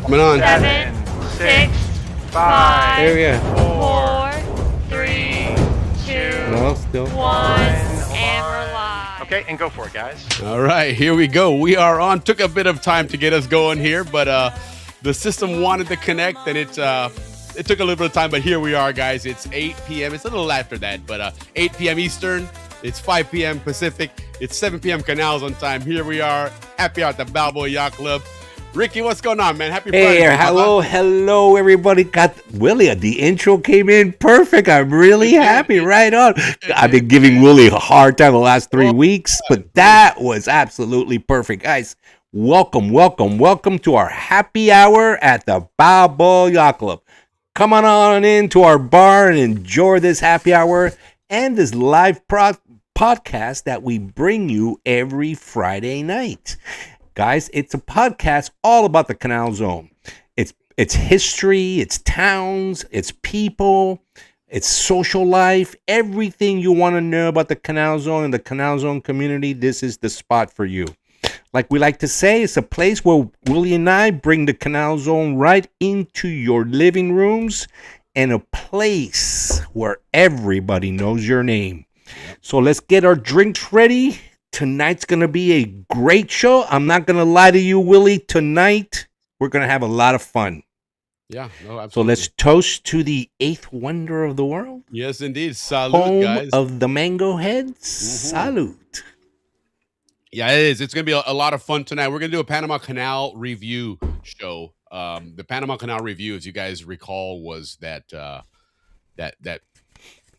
Coming on. 7, 6, There 5, we go. 4, 3, 2, No, still. 1, and we're live. Okay, and go for it, guys. All right, here we go. We are on. Took a bit of time to get us going here, but the system wanted to connect, and it took a little bit of time. But here we are, guys. It's 8 p.m. It's a little after that, but 8 p.m. Eastern. It's 5 p.m. Pacific. It's 7 p.m. Canals on time. Here we are. Happy out at the Balboa Yacht Club. Ricky, what's going on, man? Happy Friday. Hey, hello, everybody. Got Willie. The intro came in perfect. I'm really happy. Right on. I've been giving Willie a hard time the last 3 weeks, but that was absolutely perfect, guys. Welcome to our happy hour at the Balboa Yacht Club. Come on into our bar and enjoy this happy hour and this live podcast that we bring you every Friday night. Guys, it's a podcast all about the Canal Zone. It's history, it's towns, it's people, it's social life, everything you want to know about the Canal Zone and the Canal Zone community. This is the spot for you. Like we like to say, it's a place where Willie and I bring the Canal Zone right into your living rooms and a place where everybody knows your name. So let's get our drinks ready. Tonight's going to be a great show. I'm not going to lie to you, Willie. Tonight, we're going to have a lot of fun. Yeah, no, absolutely. So let's toast to the eighth wonder of the world. Yes, indeed. Salud, home guys. of the mango heads. Salud. Yeah, it is. It's going to be a lot of fun tonight. We're going to do a Panama Canal review show. The Panama Canal review, as you guys recall, was that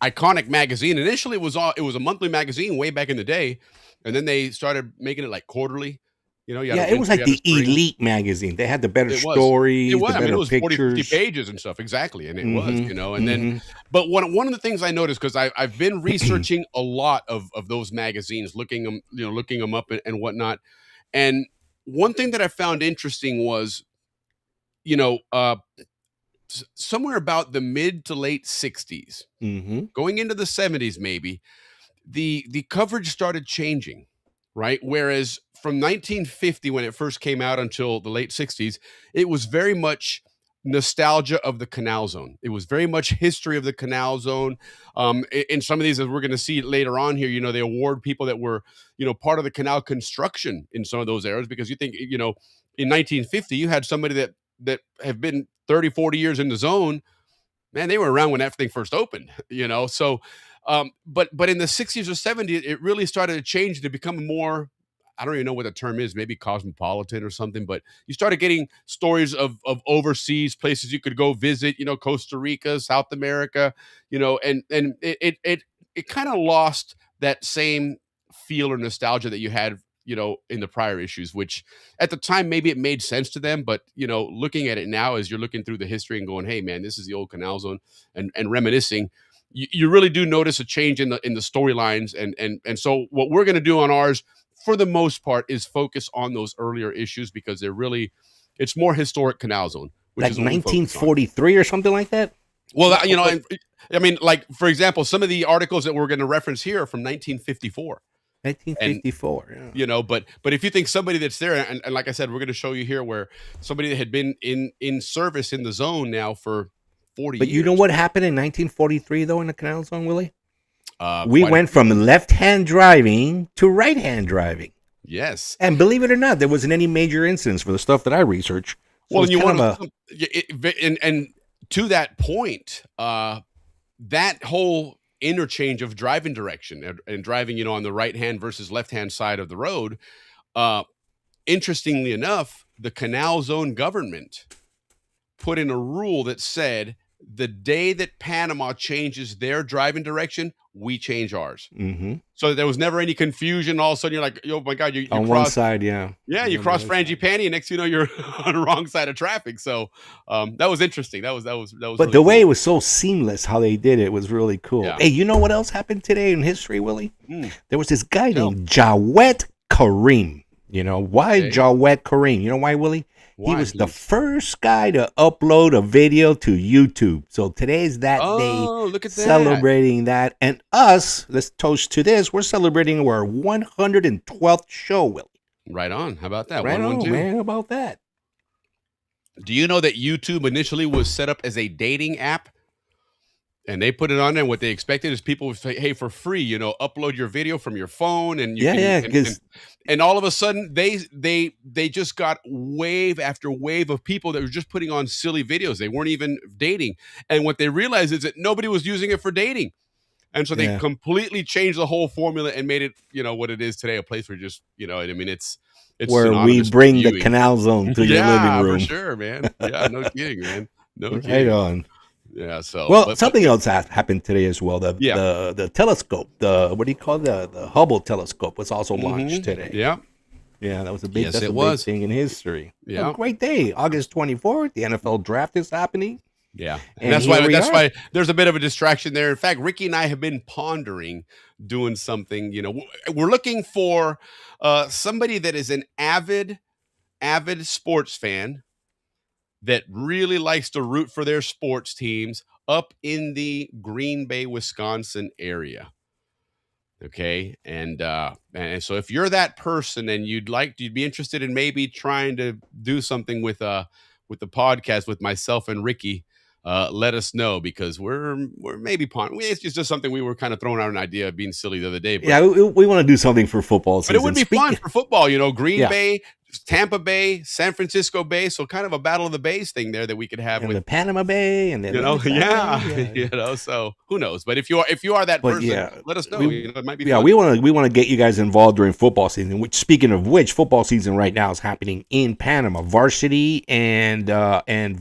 iconic magazine. Initially, it was a monthly magazine way back in the day, and then they started making it like quarterly. You know, it was like the Elite magazine. They had the better stories, the better it was pictures. 40, 50 pages and stuff, exactly, and it was, you know. And then, but one of the things I noticed, because I've been researching a lot of those magazines, looking them up and whatnot. And one thing that I found interesting was, somewhere about the mid to late 60s, going into the 70s, maybe the coverage started changing, right? Whereas from 1950, when it first came out, until the late 60s, it was very much nostalgia of the Canal Zone. It was very much history of the Canal Zone. In some of these, as we're going to see later on here, they award people that were, part of the canal construction in some of those eras, because you think, in 1950, you had somebody that have been 30, 40 years in the zone. Man, they were around when that thing first opened, So, but in the 60s or 70s, it really started to change to become more, I don't even know what the term is, maybe cosmopolitan or something, but you started getting stories of overseas places you could go visit, Costa Rica, South America, and it kind of lost that same feel or nostalgia that you had, in the prior issues, which at the time, maybe it made sense to them. But, looking at it now, as you're looking through the history and going, hey, man, this is the old Canal Zone, and reminiscing, you really do notice a change in the storylines. And so what we're going to do on ours, for the most part, is focus on those earlier issues, because it's more historic Canal Zone, which like is 1943 or something like that. Well, I mean, like, for example, some of the articles that we're going to reference here are from 1954. 1954, yeah. But if you think somebody that's there, and like I said, we're going to show you here where somebody that had been in service in the zone now for 40 years. But you know what happened in 1943, though, in the Canal Zone, Willie? We Quite went from left-hand driving to right-hand driving. Yes. And believe it or not, there wasn't any major incidents for the stuff that I researched. So Well, and you want and to that point, that whole interchange of driving direction and driving, on the right-hand versus left-hand side of the road, interestingly enough, the Canal Zone government put in a rule that said the day that Panama changes their driving direction, we change ours. So there was never any confusion. All of a sudden, you're like, oh my God, you on cross, one side, you cross Frangipani, and next thing you know, you're on the wrong side of traffic. So that was interesting. That was. But really the way it was so seamless, how they did it was really cool. Yeah. Hey, you know what else happened today in history, Willie? There was this guy named Jawed Karim. Why Jawed Karim? You know why, Willie? He was the first guy to upload a video to YouTube. So today's that day. Look at that. Celebrating that. And us, let's toast to this, we're celebrating our 112th show, Willie. Right on. How about that? Right on, 112. man. How about that? Do you know that YouTube initially was set up as a dating app? And they put it on there, and what they expected is people would say, "Hey, for free, upload your video from your phone, and you Yeah, can." yeah, And, and because and all of a sudden, they just got wave after wave of people that were just putting on silly videos. They weren't even dating, and what they realized is that nobody was using it for dating, and so they yeah, completely changed the whole formula and made it, what it is today, a place where just, I mean, it's where we synonymous with bring the viewing. Canal Zone to your living Yeah, for room. sure, man. Yeah, no kidding, man. No Right kidding. on. Yeah, so, Well, but something else happened today as well. The yeah. the telescope, the what do you call the Hubble telescope, was also launched Mhm. today. Yeah. Yeah, that was a big Yes, that's it a big was. thing in history. A Yeah. great day, August 24th. The NFL draft is happening, Yeah. And and that's here why we that's are. why there's a bit of a distraction there. In fact, Ricky and I have been pondering doing something, we're looking for somebody that is an avid sports fan that really likes to root for their sports teams up in the Green Bay, Wisconsin area. Okay. And so if you're that person and you'd be interested in maybe trying to do something with the podcast with myself and Ricky, let us know, because we're maybe it's just something we were kind of throwing out an idea of being silly the other day, Yeah, we want to do something for football but it would season. be fun for football, Green Yeah, Bay, Tampa Bay, San Francisco Bay, so kind of a battle of the bays thing there that we could have and with, the Panama Bay and the Atlantic yeah, Bay. Yeah, so who knows? But if you are that but person, yeah, let us know. we It might be yeah fun. we want to get you guys involved during football season. Which, speaking of which, football season right now is happening in Panama. Varsity and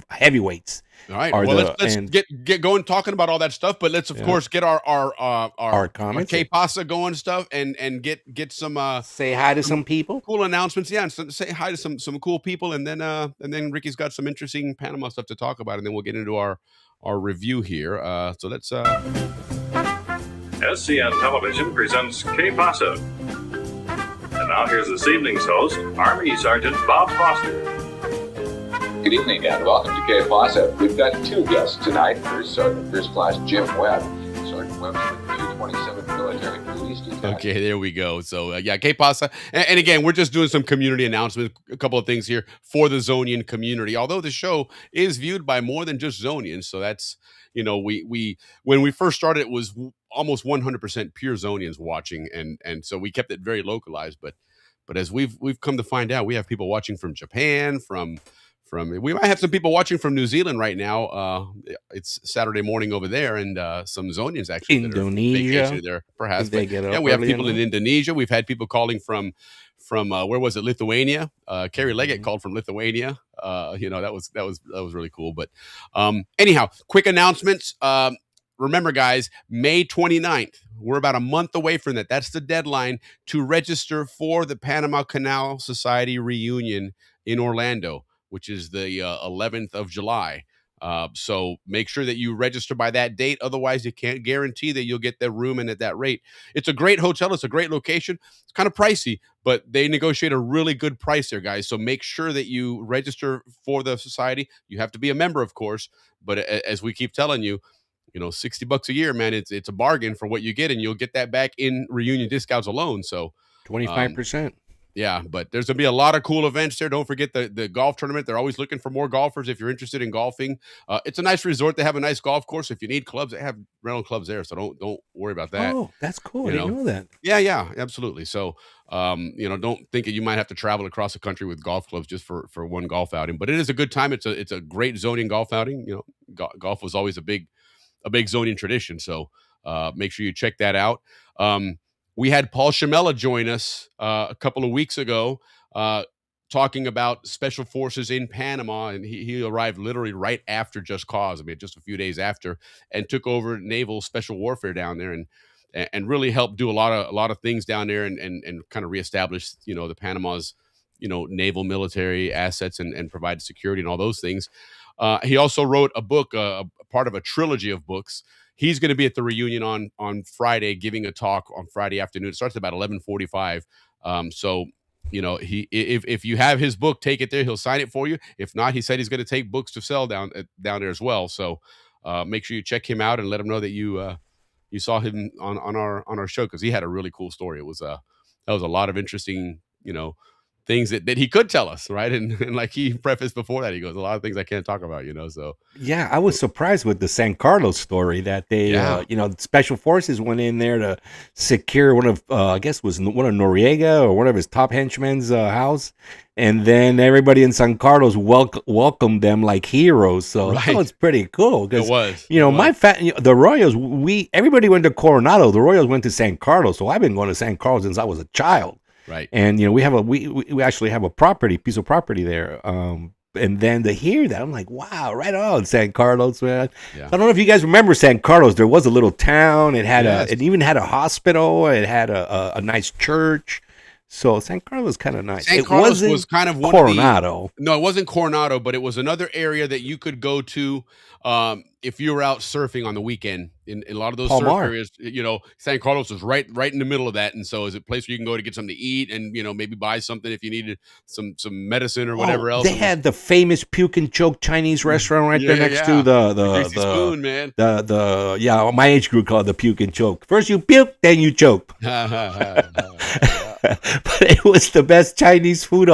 heavyweights All right. are Well, the let's and get going talking about all that stuff, but let's of yeah, course get our our comments. K pasa going stuff, and get Say hi to some some people. cool announcements. Yeah, and say hi to some cool people, and then Ricky's got some interesting Panama stuff to talk about, and then we'll get into our review here. So let's SCN Television presents K Pasa. And now here's this evening's host, Army Sergeant Bob Foster. Good evening and welcome to K Plaza. We've got two guests tonight. First, Sergeant First Class Jim Webb. Sergeant Webb's with the 227th Military Police Detachment. Okay, there we go. So yeah, K pasa, and again, we're just doing some community announcements, a couple of things here for the Zonian community. Although the show is viewed by more than just Zonians, so that's, we when we first started, it was almost 100% pure Zonians watching, and so we kept it very localized. But as we've come to find out, we have people watching from Japan, from we might have some people watching from New Zealand right now. It's Saturday morning over there, and some Zonians actually that are Indonesia. vacationing there, perhaps. Did they But get yeah, up we have early people in enough? Indonesia. We've had people calling from where was it, Lithuania? Carrie Leggett called from Lithuania. That was really cool. But anyhow, quick announcements. Remember, guys, May 29th, we're about a month away from that. That's the deadline to register for the Panama Canal Society reunion in Orlando, which is the 11th of July. So make sure that you register by that date. Otherwise, you can't guarantee that you'll get that room and at that rate. It's a great hotel. It's a great location. It's kind of pricey, but they negotiate a really good price there, guys. So make sure that you register for the society. You have to be a member, of course. But as we keep telling you, $60 a year, man, it's a bargain for what you get, and you'll get that back in reunion discounts alone. So 25%. yeah, but there's gonna be a lot of cool events there. Don't forget the golf tournament. They're always looking for more golfers if you're interested in golfing. It's a nice resort. They have a nice golf course. If you need clubs, they have rental clubs there, so don't worry about that. Oh, that's cool. I You didn't know. know that. Yeah, absolutely. So, don't think that you might have to travel across the country with golf clubs just for one golf outing. But it is a good time. It's a great zoning golf outing. Golf was always a big zoning tradition. So make sure you check that out. We had Paul Shamella join us a couple of weeks ago, talking about special forces in Panama, and he arrived literally right after Just Cause. I mean, just a few days after, and took over naval special warfare down there, and really helped do a lot of things down there, and kind of reestablish the Panama's naval military assets, and provide security and all those things. He also wrote a book, part of a trilogy of books. He's going to be at the reunion on Friday, giving a talk on Friday afternoon. It starts about 11:45. So if you have his book, take it there. He'll sign it for you. If not, he said he's going to take books to sell down there as well. So make sure you check him out and let him know that you saw him on our show, because he had a really cool story. It was that was a lot of interesting things that he could tell us, right? And like he prefaced before that, he goes, a lot of things I can't talk about, so. Yeah, I was surprised with the San Carlos story that they, Yeah. Special Forces went in there to secure one of, I guess it was one of Noriega or one of his top henchmen's house. And then everybody in San Carlos welcomed them like heroes. So that Right. was pretty cool. It was. The Royals, everybody went to Coronado. The Royals went to San Carlos. So I've been going to San Carlos since I was a child. Right. And we actually have a piece of property there. And then to hear that, I'm like, wow, right on, San Carlos, man. Yeah. I don't know if you guys remember San Carlos. There was a little town. It had Yes. it even had a hospital. It had a nice church. So San Carlos was kind of nice. San It Carlos wasn't was kind of one Coronado. No, it wasn't Coronado, but it was another area that you could go to if you were out surfing on the weekend. In a lot of those surf Palmar. areas, San Carlos was right in the middle of that, and so it's a place where you can go to get something to eat and maybe buy something if you needed some medicine or whatever else. They had the famous Puke and Choke Chinese restaurant right there next to the Greasy Spoon, man. My age group called the Puke and Choke. First you puke, then you choke. But it was the best Chinese food,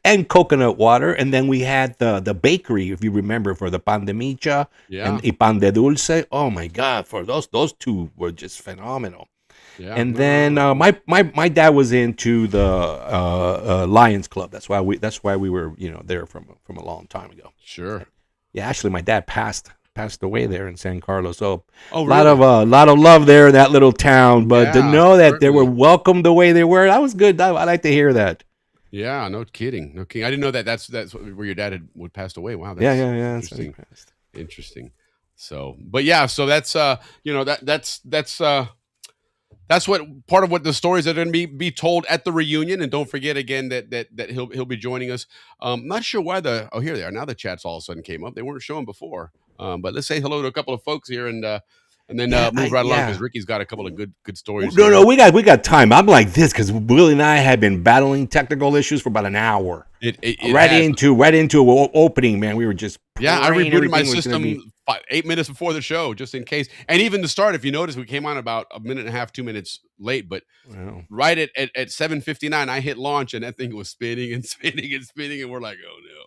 and coconut water. And then we had the bakery, if you remember, for the pan de micha and pan de dulce. Oh my God, for those two were just phenomenal. Yeah, And then my dad was into the Lions Club. That's why we were there from a long time ago. Sure. Yeah, actually, my dad passed away there in San Carlos. So Oh, a lot really? of love there in that little town. But to Yeah, know that they were certainly. welcomed the way they were, that was good. I like to hear that. Yeah, no kidding. I didn't know that. That's where your dad had passed away. Wow. That's Yeah. That's Interesting. how he passed. Interesting. So, but yeah, so that's that's what part of what the stories are going to be told at the reunion. And don't forget again that he'll be joining us. Not sure why here they are. Now the chats all of a sudden came up. They weren't showing before. But let's say hello to a couple of folks here and then move right along because Ricky's got a couple of good stories. No, we got time. I'm like this because Willie and I had been battling technical issues for about an hour. It right has. into opening, man. We were just I praying rebooted my everything was gonna system 8 minutes before the show, just in case. And even the start, if you notice, we came on about a minute and a half, 2 minutes late. But right at 7:59, I hit launch, and that thing was spinning and spinning and spinning, and we're like, oh no.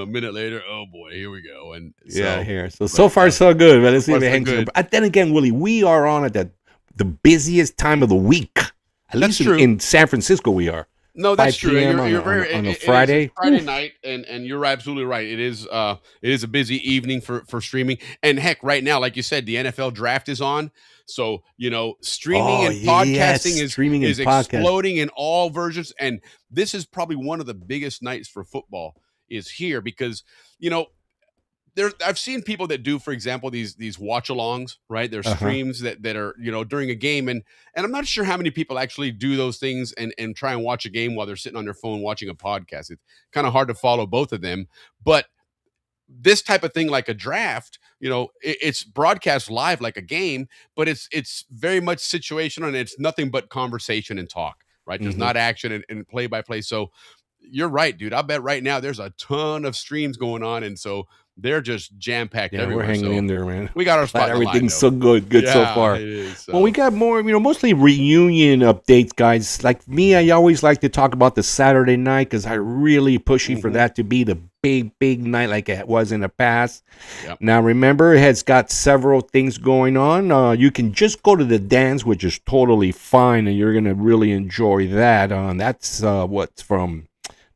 A minute later, oh boy, here we go. And here. So far so good. But let's see if it hangs. good. Then again, Willie, we are on at the busiest time of the week. At That's least true. in San Francisco, we are. No, that's 5 true. PM And you're on very a it is Friday. Friday night, and you're absolutely right. It is a busy evening for streaming. And heck, right now, like you said, the NFL draft is on. So streaming and podcasting streaming is and podcast. exploding in all versions. And this is probably one of the biggest nights for football is here because I've seen people that do, for example, these watch alongs, right? There's streams that are, during a game. And I'm not sure how many people actually do those things and try and watch a game while they're sitting on their phone watching a podcast. It's kind of hard to follow both of them. But this type of thing, like a draft, it's broadcast live like a game, but it's very much situational and it's nothing but conversation and talk, right? There's not action and play by play. So you're right, dude. I bet right now there's a ton of streams going on. And so they're just jam-packed everywhere. We're hanging So in there, man. we got our spot. Everything's so good so far. It is, so. Well, we got more, mostly reunion updates, guys. Like me, I always like to talk about the Saturday night because I'm really pushing for that to be the big night like it was in the past. Yep. Now, remember, it has got several things going on. You can just go to the dance, which is totally fine, and you're going to really enjoy that. That's what's from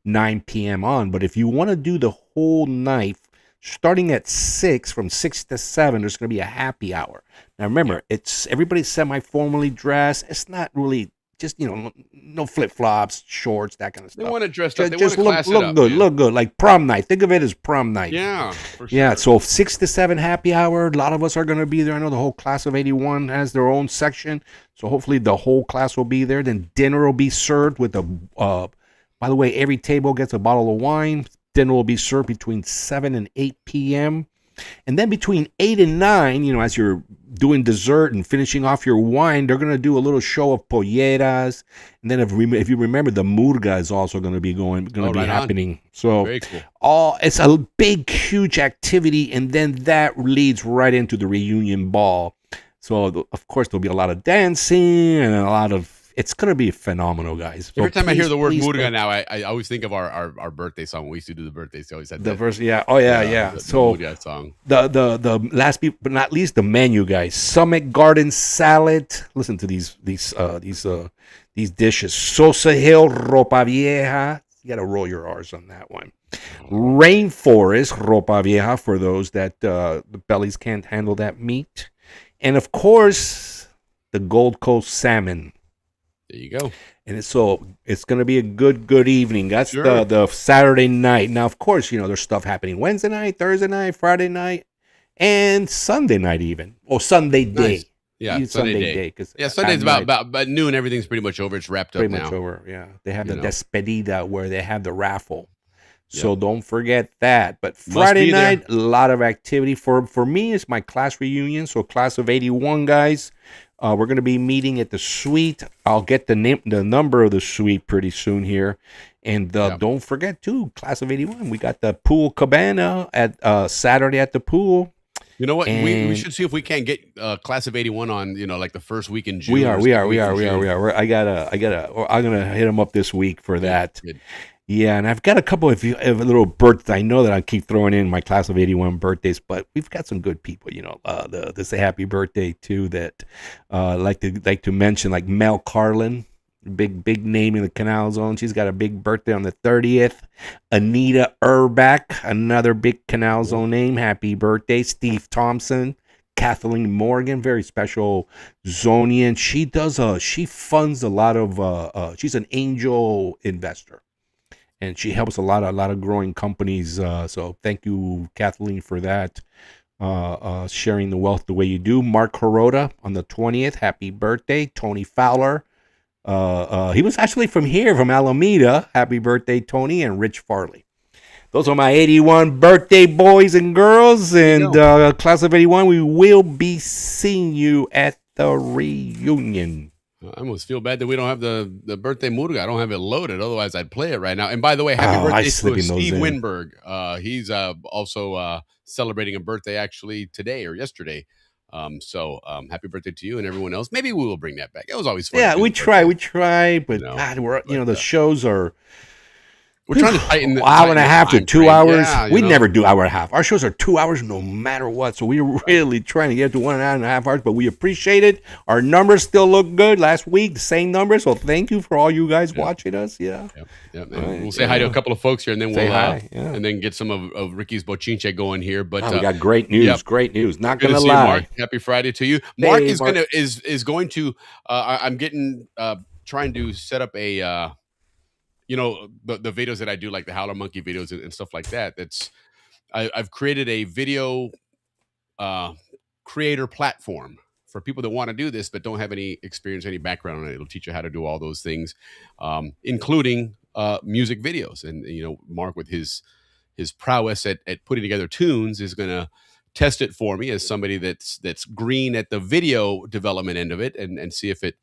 9 p.m. on. But if you want to do the whole night, starting at 6, from 6 to 7, there's going to be a happy hour. Now, remember, it's everybody's semi-formally dressed. It's not really just, no flip-flops, shorts, that kind of stuff. They want to dress up. They want Just to class it look up. good, man. look good. Like prom night. Think of it as prom night. Yeah, for sure. Yeah, so 6 to 7 happy hour. A lot of us are going to be there. I know the whole class of 81 has their own section. So hopefully the whole class will be there. Then dinner will be served with by the way, every table gets a bottle of wine. Dinner will be served between 7 and 8 p.m. And then between 8 and 9, as you're doing dessert and finishing off your wine, they're going to do a little show of polleras. And then if you remember, the murga is also going to be happening. So Very cool. It's a big, huge activity. And then that leads right into the reunion ball. So, of course, there'll be a lot of dancing and a lot of It's gonna be phenomenal, guys. So Every time I hear the word please, Murga now, I always think of our birthday song. We used to do the birthdays. They always had the that, verse, yeah. Oh yeah. the So Murga song. the last but not least, the menu, guys. Summit Garden salad. Listen to these dishes. Sosa Hill Ropa Vieja. You gotta roll your R's on that one. Rainforest Ropa Vieja for those that the bellies can't handle that meat, and of course the Gold Coast salmon. There you go. And it's going to be a good evening. That's Sure. the Saturday night. Now, of course, there's stuff happening Wednesday night, Thursday night, Friday night, and Sunday night even. Or Sunday day. Nice. Yeah, Sunday day. 'Cause Sunday's at about night, noon. Everything's pretty much over. It's wrapped up pretty now. much over. Yeah. They have You the know. despedida where they have the raffle. So Yep. don't forget that. But Must Friday be there. night, a lot of activity. For me, it's my class reunion. So class of 81 guys. We're going to be meeting at the suite. I'll get the number of the suite pretty soon here. And don't forget, too, class of 81. We got the pool cabana at Saturday at the pool. You know what? We And- should see if we can't get class of 81 on, like the first week in June. We or are. second week in June. I'm gonna hit them up this week for that. Good. Yeah, and I've got a couple of little birthdays. I know that I keep throwing in my class of 81 birthdays, but we've got some good people, to say happy birthday to that. Like to mention, like Mel Carlin, big name in the Canal Zone. She's got a big birthday on the 30th. Anita Urbach, another big Canal Zone name. Happy birthday. Steve Thompson. Kathleen Morgan, very special Zonian. She funds a lot of she's an angel investor. And she helps a lot of growing companies. So thank you, Kathleen, for that. Sharing the wealth the way you do. Mark Hirota on the 20th. Happy birthday. Tony Fowler. He was actually from here, from Alameda. Happy birthday, Tony. And Rich Farley. Those are my 81 birthday boys and girls. And class of 81, we will be seeing you at the reunion. I almost feel bad that we don't have the birthday Murga. I don't have it loaded. Otherwise, I'd play it right now. And by the way, happy birthday to Steve Winberg. He's also celebrating a birthday actually today or yesterday. So happy birthday to you and everyone else. Maybe we will bring that back. It was always fun. Yeah, we try, but God, the shows are. We're trying to tighten the hour and a half to 2 hours. Yeah, we never do hour and a half. Our shows are 2 hours no matter what. So we're really trying to get to 1.5 hours, but we appreciate it. Our numbers still look good. Last week, the same numbers. So thank you for all you guys watching us. Yeah. We'll say hi to a couple of folks here, and then we'll and then get some of Ricky's bochinche going here. But we got great news. Yep. Great news. Not Good gonna to see you, lie. Mark. Happy Friday to you. Mark is going to. I'm getting trying to set up a. The videos that I do, like the Howler Monkey videos and stuff like that. I've created a video creator platform for people that want to do this but don't have any experience, any background on it. It'll teach you how to do all those things, including music videos. And Mark, with his prowess at putting together tunes, is going to test it for me as somebody that's green at the video development end of it, and see if it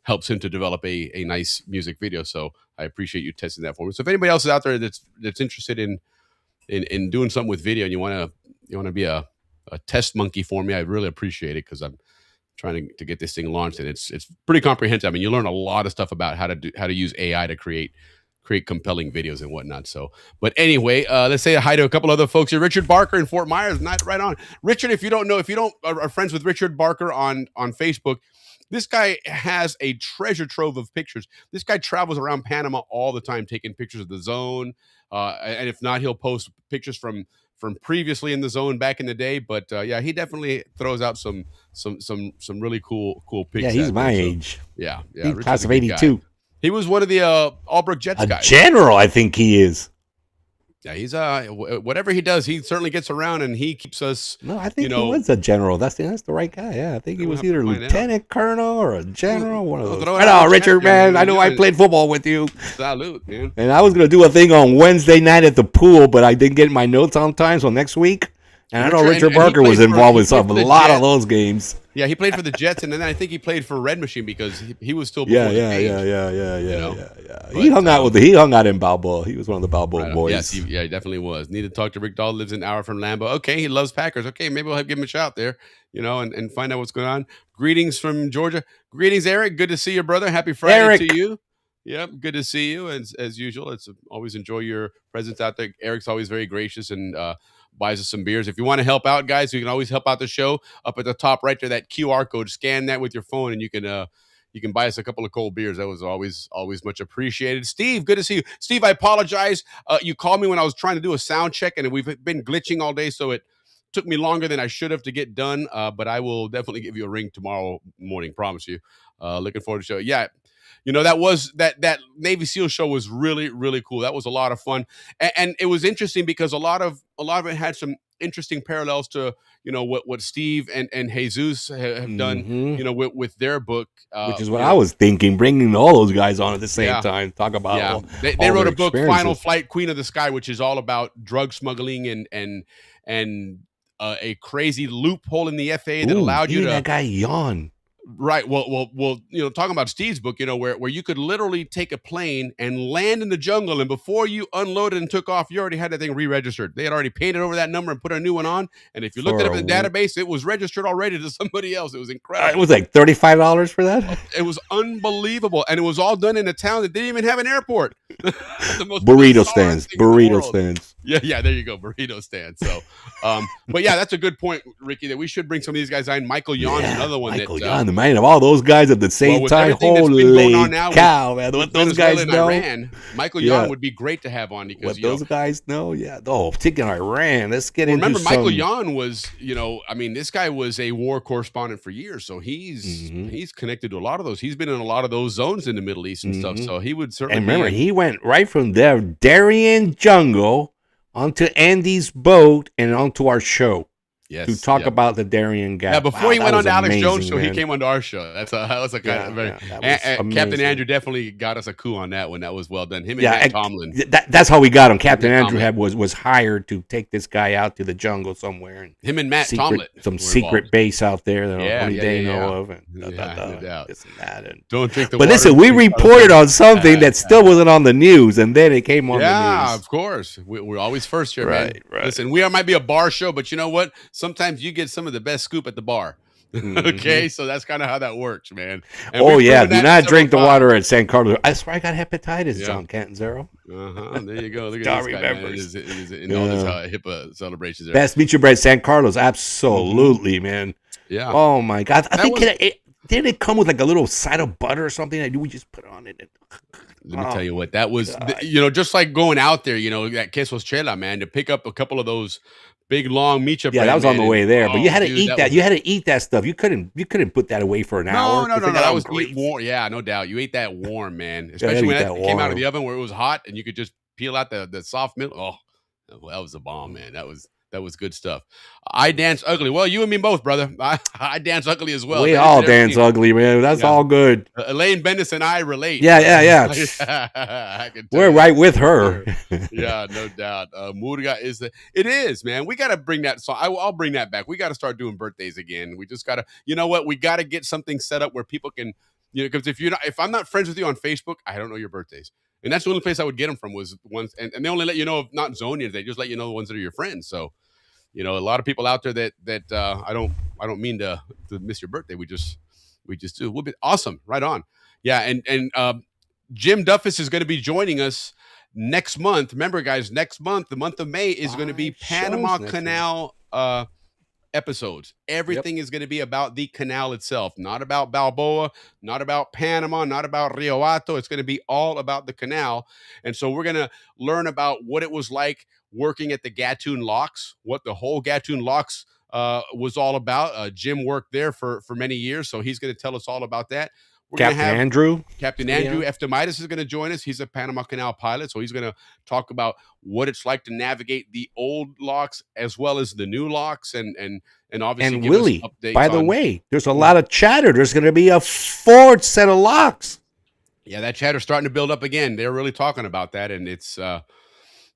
helps him to develop a nice music video. So I appreciate you testing that for me. So if anybody else is out there that's interested in doing something with video, and you want to be a test monkey for me, I really appreciate it, because I'm trying to get this thing launched, and it's pretty comprehensive. I mean, you learn a lot of stuff about how to use AI to create compelling videos and whatnot. So, but anyway, let's say hi to a couple other folks here. Richard Barker in Fort Myers, not right on. Richard, if you don't are friends with Richard Barker on Facebook, this guy has a treasure trove of pictures. This guy travels around Panama all the time, taking pictures of the zone. And if not, he'll post pictures from previously in the zone back in the day. But he definitely throws out some really cool pics. Yeah, he's my age. Yeah. He's class of 82. He was one of the Albrook Jets guys. General, I think he is. Yeah, he's whatever he does, he certainly gets around, and he keeps us. No, I think he was a general. That's the right guy. Yeah, I think he was either lieutenant colonel or a general. One of those. Hello, Richard, man. I know I played football with you. Salute, man. And I was gonna do a thing on Wednesday night at the pool, but I didn't get my notes on time. So next week, And I know Richard Barker was involved with a lot of those games. Yeah, he played for the Jets, and then I think he played for Red Machine because he was still Yeah. He hung out in Balboa. He was one of the Balboa boys. Yes, he definitely was. Need to talk to Rick Dahl. Lives an hour from Lambeau. Okay, he loves Packers. Okay, maybe we'll give him a shout there, and find out what's going on. Greetings from Georgia. Greetings, Eric. Good to see you, brother. Happy Friday to you. Yep, good to see you. As usual, it's always enjoy your presence out there. Eric's always very gracious and buys us some beers. If you want to help out, guys, you can always help out the show. Up at the top right there, that QR code. Scan that with your phone, and you can buy us a couple of cold beers. That was always much appreciated. Steve, good to see you. Steve, I apologize. You called me when I was trying to do a sound check, and we've been glitching all day, so it took me longer than I should have to get done. But I will definitely give you a ring tomorrow morning. Promise you. Looking forward to the show. Yeah. That Navy SEAL show was really, really cool. That was a lot of fun. And it was interesting because a lot of it had some interesting parallels to, what Steve and Jesus have done, with their book. Which is what I was thinking, bringing all those guys on at the same time. Talk about they wrote a book, Final Flight, Queen of the Sky, which is all about drug smuggling and a crazy loophole in the FAA that allowed you to. That guy yawn. Right. Well, talking about Steve's book, where you could literally take a plane and land in the jungle, and before you unloaded and took off, you already had that thing re-registered. They had already painted over that number and put a new one on. And if you looked it up in the database, it was registered already to somebody else. It was incredible. It was like $35 for that. It was unbelievable, and it was all done in a town that didn't even have an airport. Burrito stands. Yeah. There you go, burrito stands. So, but yeah, that's a good point, Ricky. That we should bring some of these guys on. Michael Yawn's another one. Michael Yawn, the man of all those guys at the same time. Holy cow, man! What those guys know. Iran, Michael Yawn would be great to have on because what those guys know. Yeah. Oh, particularly Iran. Let's get into. Remember, Michael Yawn was, this guy was a war correspondent for years, so he's connected to a lot of those. He's been in a lot of those zones in the Middle East and stuff. So he would certainly. And remember, he went right from the Darien jungle onto Andy's boat and onto our show. Yes, to talk about the Darien Gap. Yeah, before he went on to Alex Jones' show, he came onto our show. That was a kind of very. Captain Andrew definitely got us a coup on that one. That was well done. Him and Matt Tomlin. That's how we got him. Captain Andrew was hired to take this guy out to the jungle somewhere. And him and Matt Tomlin. Some secret base out there that only they know of. And no doubt. This and that. And don't drink the water. But listen, we reported on something that still wasn't on the news, and then it came on the news. Yeah, of course. We're always first here, man. Right. Listen, we might be a bar show, but you know what? Sometimes you get some of the best scoop at the bar. Okay, so that's kind of how that works, man. And do not drink the water at San Carlos. That's where I got hepatitis, John Cantanzero. There you go. Look at this guy, man. He's in all these HIPAA celebrations there. Best meet your bread, San Carlos. Absolutely, man. Yeah. Oh my God. I think didn't it come with like a little side of butter or something? Like, we just put on it. Let me tell you what that was. Just like going out there, that quesos chela, man, to pick up a couple of those big long micha. Yeah, that was on the way there, but you had to eat that. You had to eat that stuff. You couldn't put that away for an hour. No. That was warm. Yeah, no doubt. You ate that warm, man. Especially when it came out of the oven where it was hot and you could just peel out the soft milk. Oh, that was a bomb, man. That was good stuff. I dance ugly. Well, you and me both, brother. I dance ugly as well. We all dance ugly, man. That's all good. Elaine Bendis and I relate. Yeah. We're right with her. Yeah, no doubt. Murga it is, man. We got to bring that song. I'll bring that back. We got to start doing birthdays again. We just got to, you know what? We got to get something set up where people can, because if I'm not friends with you on Facebook, I don't know your birthdays. And that's the only place I would get them from was ones, and they only let you know, not Zonians, they just let you know the ones that are your friends. So, a lot of people out there that I don't mean to miss your birthday. We just do. We'll be awesome. Right on. Yeah. And Jim Duffus is going to be joining us next month. Remember, guys, next month, the month of May is going to be Panama Canal episodes. Everything is going to be about the canal itself, not about Balboa, not about Panama, not about Rio Hato. It's going to be all about the canal. And so we're going to learn about what it was like working at the Gatun locks, what the whole Gatun locks was all about. Jim worked there for many years, so he's going to tell us all about that. Captain Andrew Eftimitis is going to join us. He's a Panama Canal pilot, so he's going to talk about what it's like to navigate the old locks as well as the new locks, and obviously and give Willie. Us updates by the way, there's a lot of chatter. There's going to be a fourth set of locks. Yeah, that chatter's starting to build up again. They're really talking about that, and it's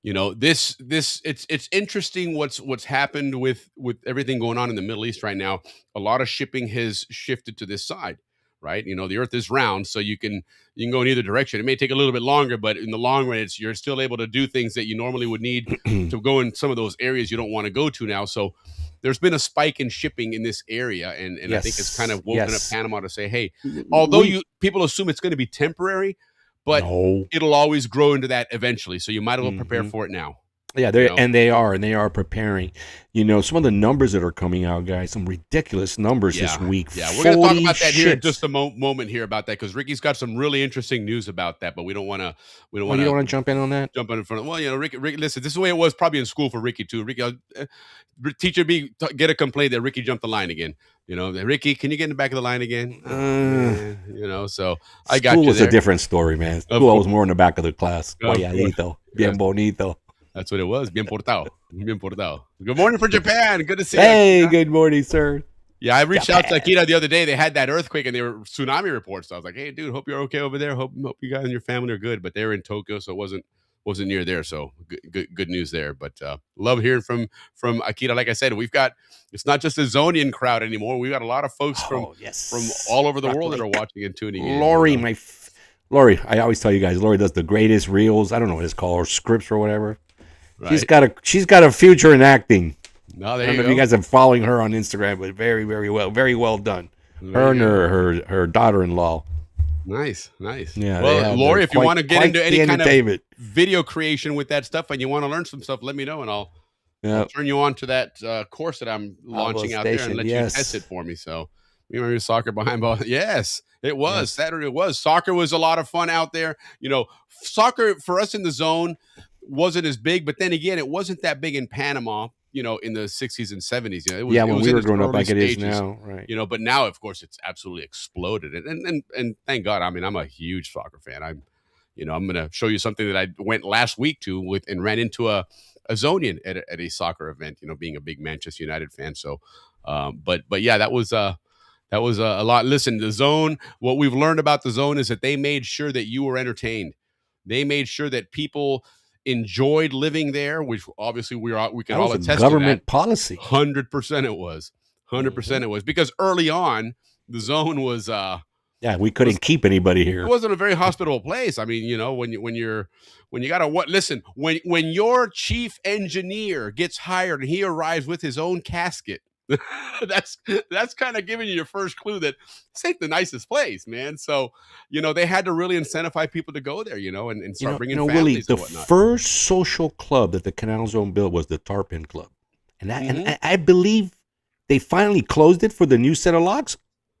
It's interesting what's happened with everything going on in the Middle East right now. A lot of shipping has shifted to this side, right? The earth is round, so you can go in either direction. It may take a little bit longer, but in the long run, you're still able to do things that you normally would need to go in some of those areas you don't want to go to now. So there's been a spike in shipping in this area, and I think it's kind of woken up Panama to say, hey, although people assume it's going to be temporary, but it'll always grow into that eventually. So you might as well prepare for it now. Yeah, they are preparing. Some of the numbers that are coming out, guys, some ridiculous numbers this week. Yeah, we're going to talk about that here in just a moment here about that, because Ricky's got some really interesting news about that, but we don't want to. You don't want to jump in on that. Jump in front of. Well, Ricky, listen, this is the way it was probably in school for Ricky too. Ricky, teacher get a complaint that Ricky jumped the line again. Ricky, can you get in the back of the line again? So I got you. School was a different story, man. School was more in the back of the class. Guayadito, bien bonito. That's what it was. Bien portado. Bien portado. Good morning from Japan. Good to see you. Hey, good morning, sir. Yeah, I reached out to Akira the other day. They had that earthquake and they were tsunami reports. So I was like, hey, dude, hope you're okay over there. Hope you guys and your family are good. But they were in Tokyo, so it wasn't near there. So good news there. But love hearing from Akira. Like I said, it's not just a Zonian crowd anymore. We've got a lot of folks from all over the world that are watching and tuning in. Lori, I always tell you guys, Lori does the greatest reels. I don't know what it's called, or scripts or whatever. Right. She's got a future in acting. No, I don't know if you guys are following her on Instagram, but very, very well done. Her and her daughter-in-law. Nice. Yeah. Well, Lori, if you want to get into any kind of video creation with that stuff and you want to learn some stuff, let me know and I'll turn you on to that course that I'm launching out there and let you test it for me. So, remember soccer behind ball? Yes, it was Saturday. It was soccer was a lot of fun out there. Soccer for us in the zone wasn't as big, but then again, it wasn't that big in Panama, in the 60s and 70s. When we were growing up like it is now, right? But now, of course, it's absolutely exploded. And thank God. I mean, I'm a huge soccer fan. I'm going to show you something that I went last week to and ran into a Zonian at a soccer event, being a big Manchester United fan. So, but yeah, that was a lot. Listen, the zone, what we've learned about the zone is that they made sure that you were entertained. They made sure that people enjoyed living there, which obviously we can all attest to that. Government policy. 100% it was. 100% it was, because early on the zone was we couldn't keep anybody here. It wasn't a very hospitable place. I mean, when you got to listen, when your chief engineer gets hired and he arrives with his own casket, that's kind of giving you your first clue that this ain't the nicest place, man. So, they had to really incentivize people to go there, and start bringing families Willie, and the whatnot. First social club that the Canal Zone built was the Tarpon Club. And I believe they finally closed it for the new set of locks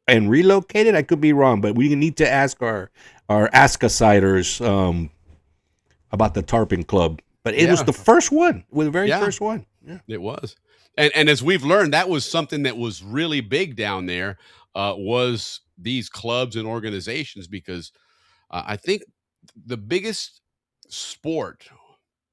and relocated. I could be wrong, but we need to ask our Ask-A-Siders about the Tarpon Club. But it was the first one. It was the very first one. Yeah. It was. And as we've learned, that was something that was really big down there, was these clubs and organizations, because I think the biggest sport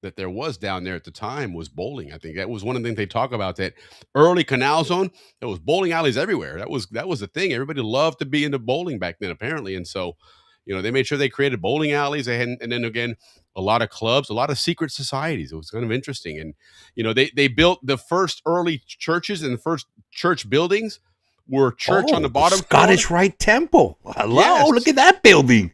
that there was down there at the time was bowling. I think that was one of the things they talk about, that early Canal Zone, there was bowling alleys everywhere. That was the thing. Everybody loved to be into bowling back then, apparently. And so, they made sure they created bowling alleys. And then again, a lot of clubs, a lot of secret societies. It was kind of interesting. And, they built the first early churches, and the first church buildings were church on the bottom Scottish floor. Rite Temple. Hello, yes. Look at that building.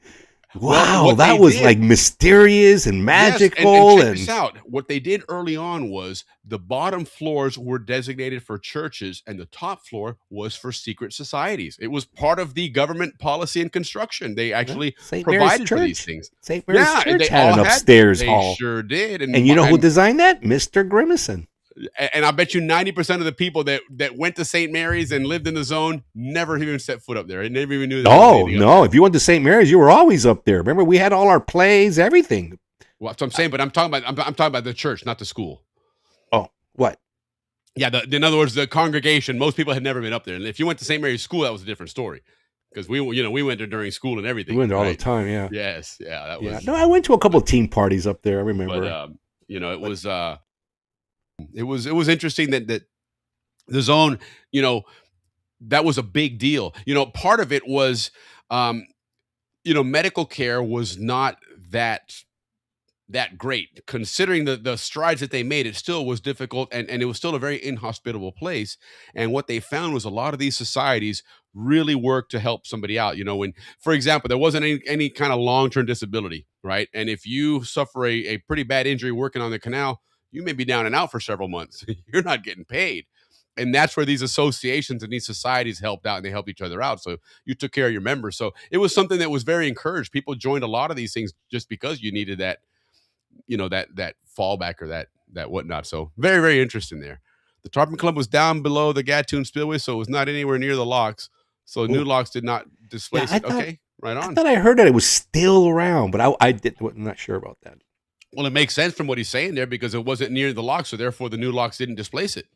Wow, well, that was like mysterious and magical. Yes, and check this out. What they did early on was the bottom floors were designated for churches, and the top floor was for secret societies. It was part of the government policy and construction. They actually provided for these things. St. Mary's Church had an upstairs hall. They sure did. And you know who designed that? Mr. Grimison. And I bet you 90% of the people that went to St. Mary's and lived in the zone never even set foot up there. They never even knew that. Oh, no. If you went to St. Mary's, you were always up there. Remember, we had all our plays, everything. Well, that's what I'm saying, but I'm talking about the church, not the school. Oh, what? Yeah, in other words, the congregation, most people had never been up there. And if you went to St. Mary's school, that was a different story. Because we went there during school and everything. We went there all the time, yeah. Yes, yeah. That was. No, I went to a couple of team parties up there, I remember. But, it was... It was interesting that the zone, that was a big deal. Part of it was, medical care was not that that great. Considering the strides that they made, it still was difficult, and it was still a very inhospitable place. And what they found was a lot of these societies really worked to help somebody out. When, for example, there wasn't any kind of long-term disability, right? And if you suffer a pretty bad injury working on the canal, you may be down and out for several months. You're not getting paid. And that's where these associations and these societies helped out, and they helped each other out. So you took care of your members. So it was something that was very encouraged. People joined a lot of these things just because you needed that, that fallback or that whatnot. So very, very interesting there. The Tarpon Club was down below the Gatun Spillway, so it was not anywhere near the locks. So new locks did not displace it. Okay, right I on. thought I heard that it was still around, but I'm not sure about that. Well, it makes sense from what he's saying there because it wasn't near the locks, so therefore the new locks didn't displace it.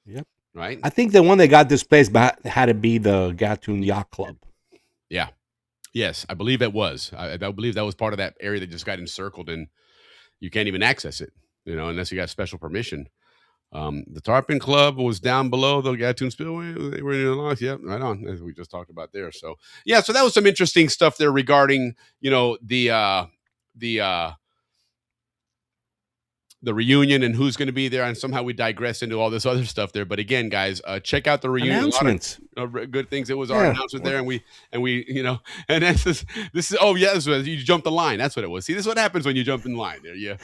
Yep. Right. I think the one that got displaced had to be the Gatun Yacht Club. Yeah. Yes, I believe it was. I believe that was part of that area that just got encircled, and you can't even access it, unless you got special permission. The Tarpon Club was down below the Gatun Spillway. They were in the locks. Yep, right on, as we just talked about there. So yeah, so that was some interesting stuff there regarding, the reunion and who's going to be there, and somehow we digress into all this other stuff there. But again, guys, check out the reunion. Announcements. A lot of, good things. It was our announcement there, and we, and this is you jumped the line. That's what it was. See, this is what happens when you jump in line there. Yeah.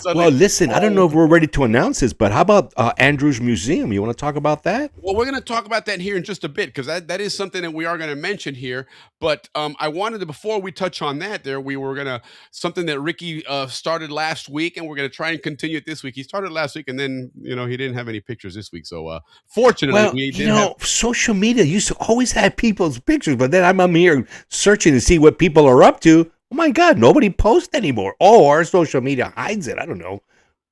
Well, listen, I don't know if we're ready to announce this, but how about Andrew's Museum? You want to talk about that? Well, we're going to talk about that here in just a bit, because that is something that we are going to mention here. But I wanted to, before we touch on that there, we were going to, something that Ricky started last week, and we're going to try and continue it this week. He started last week, and then, he didn't have any pictures this week. So fortunately, we did social media used to always have people's pictures, but then I'm here searching to see what people are up to. Oh my God, nobody posts anymore. Oh, our social media hides it. I don't know.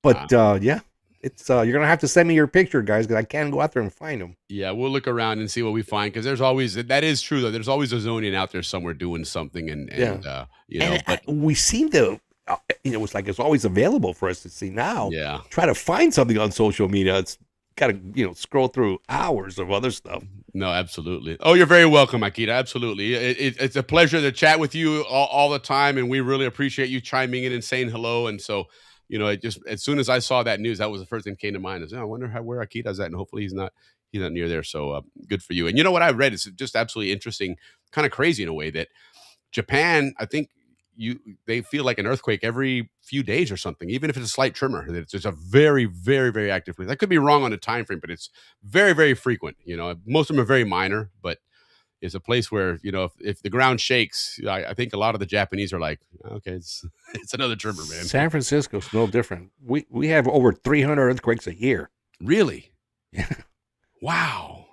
But yeah. It's you're gonna have to send me your picture, guys, because I can't go out there and find them. Yeah, we'll look around and see what we find, because there's always, that is true though. There's always a Zonian out there somewhere doing something, but we seem to, it's like it's always available for us to see now. Yeah, try to find something on social media. It's got to scroll through hours of other stuff. No, absolutely. Oh, you're very welcome, Akita. Absolutely, it's a pleasure to chat with you all the time, and we really appreciate you chiming in and saying hello. And so, it just, as soon as I saw that news, that was the first thing that came to mind. I wonder where Akita's at, and hopefully he's not near there. So good for you. And you know what I read is just absolutely interesting, kind of crazy in a way, that Japan, I think they feel like an earthquake every few days or something, even if it's a slight tremor. It's just a very, very, very active place. I could be wrong on the time frame, but it's very, very frequent. Most of them are very minor, but it's a place where, if the ground shakes, I think a lot of the Japanese are like, okay, it's another tremor, man. San Francisco's no different. We have over 300 earthquakes a year. Really? Yeah. Wow.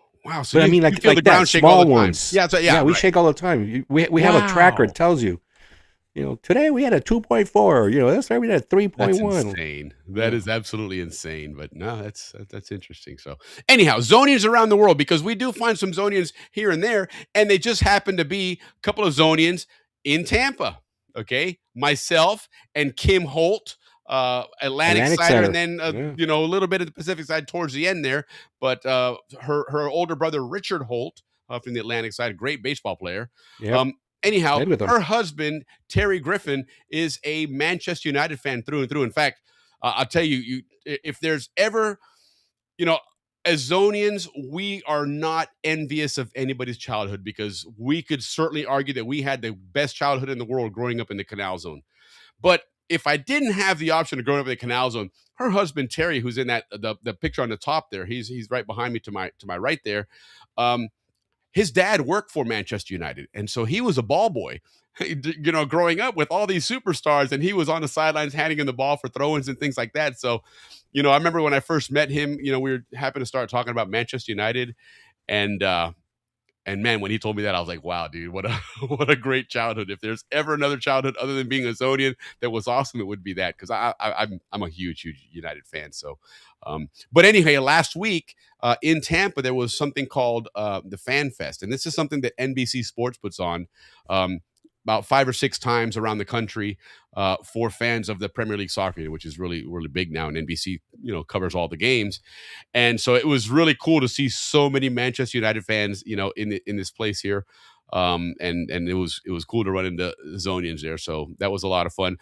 So but I mean, like the ground shake small ones. Yeah, we shake all the time. We have a tracker. It tells you. Today we had a 2.4. That's right. We had a 3.1. That's insane. That is absolutely insane. But no, that's interesting. So anyhow, Zonians around the world, because we do find some Zonians here and there, and they just happen to be a couple of Zonians in Tampa. Okay, myself and Kim Holt, Atlantic side, and then a little bit of the Pacific side towards the end there. But her older brother Richard Holt from the Atlantic side, great baseball player. Yep. Anyhow, her husband, Terry Griffin, is a Manchester United fan through and through. In fact, I'll tell you, if there's ever, as Zonians, we are not envious of anybody's childhood, because we could certainly argue that we had the best childhood in the world growing up in the Canal Zone. But if I didn't have the option of growing up in the Canal Zone, her husband, Terry, who's in that the picture on the top there, he's right behind me to my right there. His dad worked for Manchester United, and so he was a ball boy, growing up with all these superstars, and he was on the sidelines handing him the ball for throw-ins and things like that. So, I remember when I first met him, we happened to start talking about Manchester United, and man, when he told me that, I was like, wow, dude, what a great childhood. If there's ever another childhood other than being a Zonian that was awesome, it would be that, because I'm a huge United fan. So, but anyway, last week in Tampa, there was something called the Fan Fest, and this is something that NBC Sports puts on about 5 or 6 times around the country for fans of the Premier League soccer, which is really, really big now, and NBC covers all the games. And so it was really cool to see so many Manchester United fans in this place here. And it was cool to run into Zonians there, so that was a lot of fun.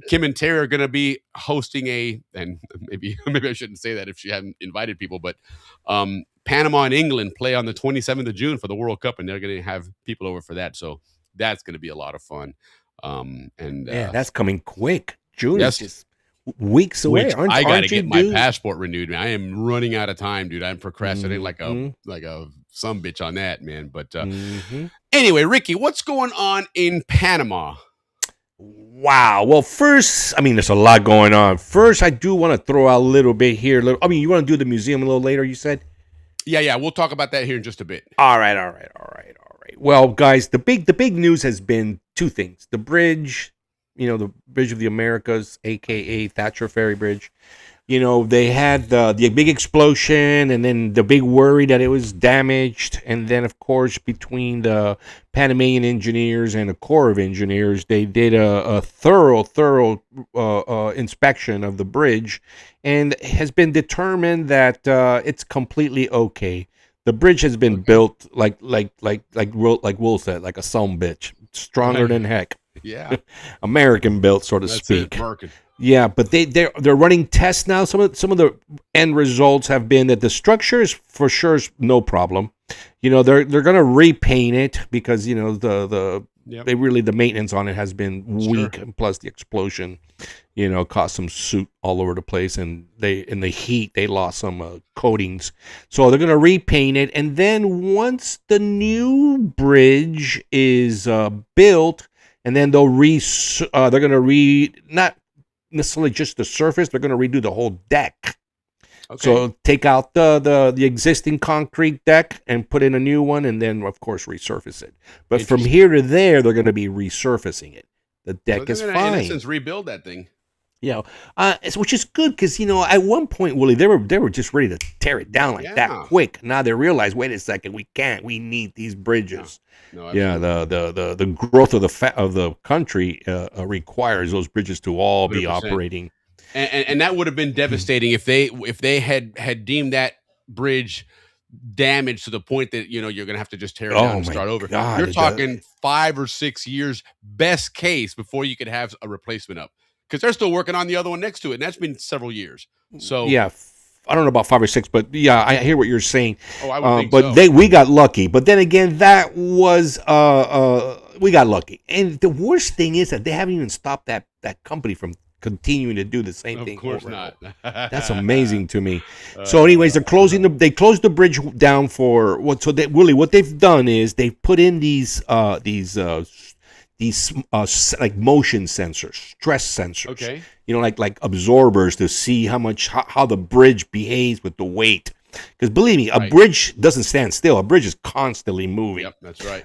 Kim and Terry are going to be hosting and maybe I shouldn't say that if she hadn't invited people, but Panama and England play on the 27th of June for the World Cup, and they're going to have people over for that. So that's going to be a lot of fun. That's coming quick. June yes. is just weeks away. I got to get my passport renewed, man. I am running out of time, dude. I'm procrastinating like a some bitch on that, man. But anyway, Ricky, what's going on in Panama? Wow. Well, first, I mean, there's a lot going on. First, I do want to throw out a little bit here. You want to do the museum a little later, you said? Yeah. We'll talk about that here in just a bit. All right. Well, guys, the big news has been two things. The bridge, the Bridge of the Americas, a.k.a. Thatcher Ferry Bridge. They had the big explosion, and then the big worry that it was damaged. And then, of course, between the Panamanian engineers and the Corps of Engineers, they did a thorough inspection of the bridge, and it has been determined that it's completely okay. The bridge has been built like Will said, like a sumbitch, stronger than heck. Yeah, American built, so to speak. Yeah, but they're running tests now. Some of the end results have been that the structure is for sure is no problem. They're going to repaint it because the maintenance on it has been weak, and plus the explosion, caused some soot all over the place, and in the heat they lost some coatings. So they're going to repaint it, and then once the new bridge is built, and then they're going to not necessarily just the surface, they're going to redo the whole deck. Okay. So take out the existing concrete deck and put in a new one, and then of course resurface it. But from here to there, they're going to be resurfacing it. The deck is fine. In essence, rebuild that thing. Which is good because at one point, Willie, they were just ready to tear it down that quick. Now they realize, wait a second, we can't. We need these bridges. No, the growth of the country requires those bridges to all 100%. Be operating. And that would have been devastating if they had deemed that bridge damaged to the point that you're going to have to just tear it down and start over. God, you're talking 5 or 6 years, best case, before you could have a replacement up. Because they're still working on the other one next to it, and that's been several years. So yeah, I don't know about 5 or 6, but yeah, I hear what you're saying. Oh, I would think but so. We got lucky. But then again, that was we got lucky. And the worst thing is that they haven't even stopped that company from continuing to do the same thing. Of course not. That's amazing to me. So, anyways, they closed the bridge down for what? So, what they've done is they've put in these like motion sensors, stress sensors. Okay. Like absorbers to see how the bridge behaves with the weight. Because believe me, a bridge doesn't stand still. A bridge is constantly moving. Yep, that's right.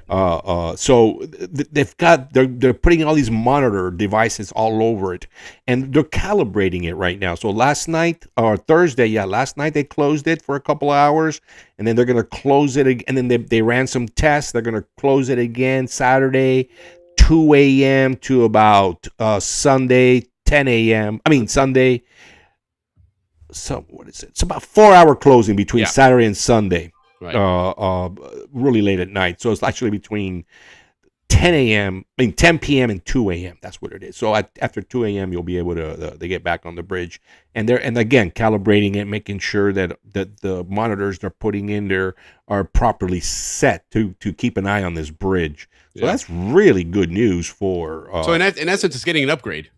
So they're putting all these monitor devices all over it, and they're calibrating it right now. So last night they closed it for a couple of hours, and then they're going to close it again. And then they ran some tests. They're going to close it again Saturday, 2 a.m. to about Sunday, 10 a.m. Sunday. So what is it? It's about 4-hour closing between Saturday and Sunday. Right. Really late at night. So it's actually between 10 p.m. and 2 a.m. That's what it is. So after 2 a.m. you'll be able to get back on the bridge, and again calibrating it, making sure that the monitors they're putting in there are properly set to keep an eye on this bridge. So that's really good news for. So in essence, it's getting an upgrade.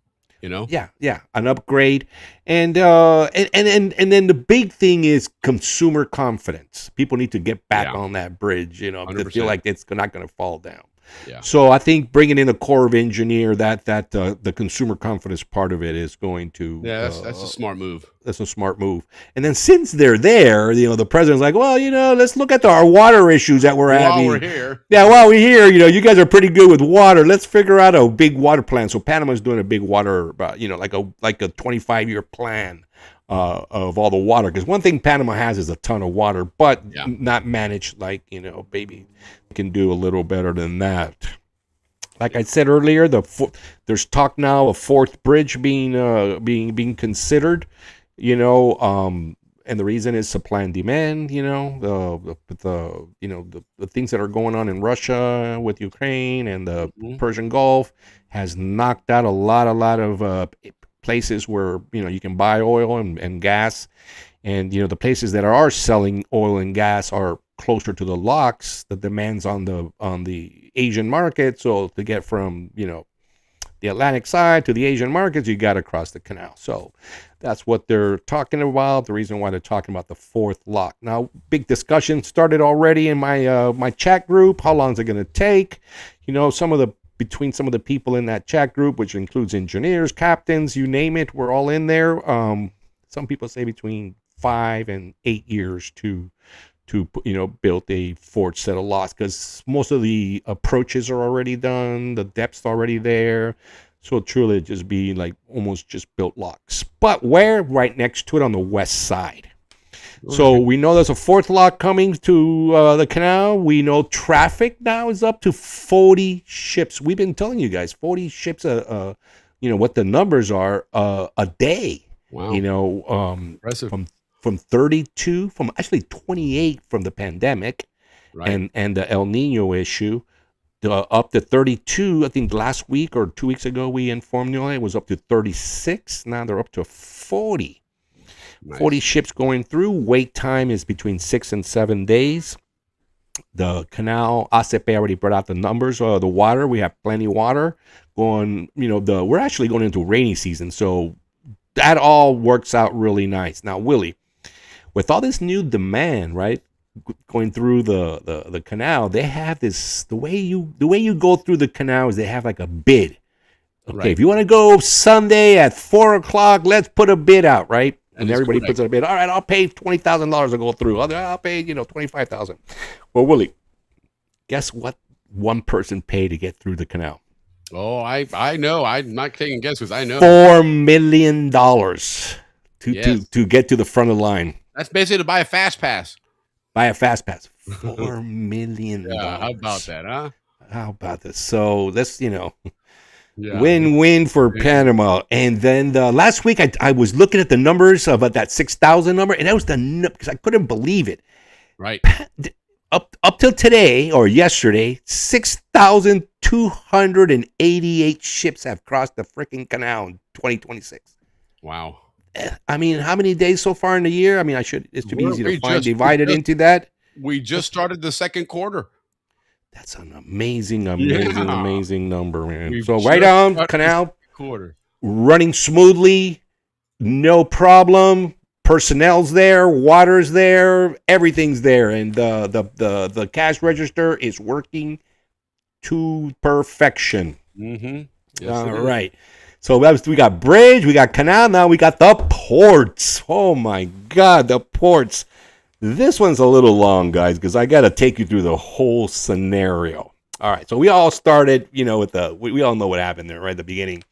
Yeah, an upgrade, and then the big thing is consumer confidence. People need to get back on that bridge, to feel like it's not going to fall down. Yeah. So I think bringing in a Corps of Engineer, that the consumer confidence part of it is going to. Yeah, that's a smart move. That's a smart move. And then since they're there, the president's like, well, let's look at our water issues that we're having. While we're here. Yeah, while we're here, you guys are pretty good with water. Let's figure out a big water plan. So Panama's doing a big water, like a 25-year plan of all the water. Because one thing Panama has is a ton of water, but not managed like, baby can do a little better than that. Like I said earlier, there's talk now of fourth bridge being considered, and and the reason is supply and demand. The things that are going on in Russia with Ukraine and the Persian Gulf has knocked out a lot of places where you can buy oil and gas, and the places that are selling oil and gas are closer to the locks. The demands on the Asian market, so to get from the Atlantic side to the Asian markets, you got to cross the canal. So that's what they're talking about. The reason why they're talking about the fourth lock. Now, big discussion started already in my chat group. How long is it going to take? Between some of the people in that chat group, which includes engineers, captains, you name it, we're all in there. Some people say between 5 and 8 years to build a fourth set of locks, because most of the approaches are already done, the depth's already there, so truly just be like almost just built locks. But where? Right next to it on the west side. So we know there's a fourth lock coming to the canal. We know traffic now is up to 40 ships. We've been telling you guys 40 ships what the numbers are a day. Wow. Impressive. From 32, from actually 28 from the pandemic, right, and the El Nino issue, up to 32. I think last week or 2 weeks ago we informed you it was up to 36. Now they're up to 40. Nice. 40 ships going through. Wait time is between 6 and 7 days. The canal, ACP already brought out the numbers. The water, we have plenty of water going. We're actually going into rainy season, so that all works out really nice. Now, Willie, with all this new demand, right, going through the canal, they have this, the way you go through the canal is they have like a bid. Okay, right. If you want to go Sunday at 4:00, let's put a bid out, right? And everybody puts out a bid. All right, I'll pay $20,000 to go through. I'll pay $25,000. Well, Willie, guess what one person paid to get through the canal? Oh, I know. I'm not taking guesses. I know. $4 million to get to the front of the line. That's basically to buy a fast pass. Buy a fast pass. $4 million. Yeah, how about that, huh? How about this? So let's, win-win for Panama. And then last week I was looking at the numbers of that 6,000 number, and that was because I couldn't believe it. Right. Up till today or yesterday, 6,288 ships have crossed the freaking canal in 2026. Wow. I mean, how many days so far in the year? I mean, it should be easy to find. Divided into that. We just started the second quarter. That's an amazing number, man. So right on canal, quarter running smoothly, no problem. Personnel's there, water's there, everything's there, and the cash register is working to perfection. Mm-hmm. Yes, all right. So we got bridge, we got canal, now we got the ports. Oh my God, the ports. This one's a little long, guys, because I got to take you through the whole scenario. All right, so we all started, with we all know what happened there, right at the beginning.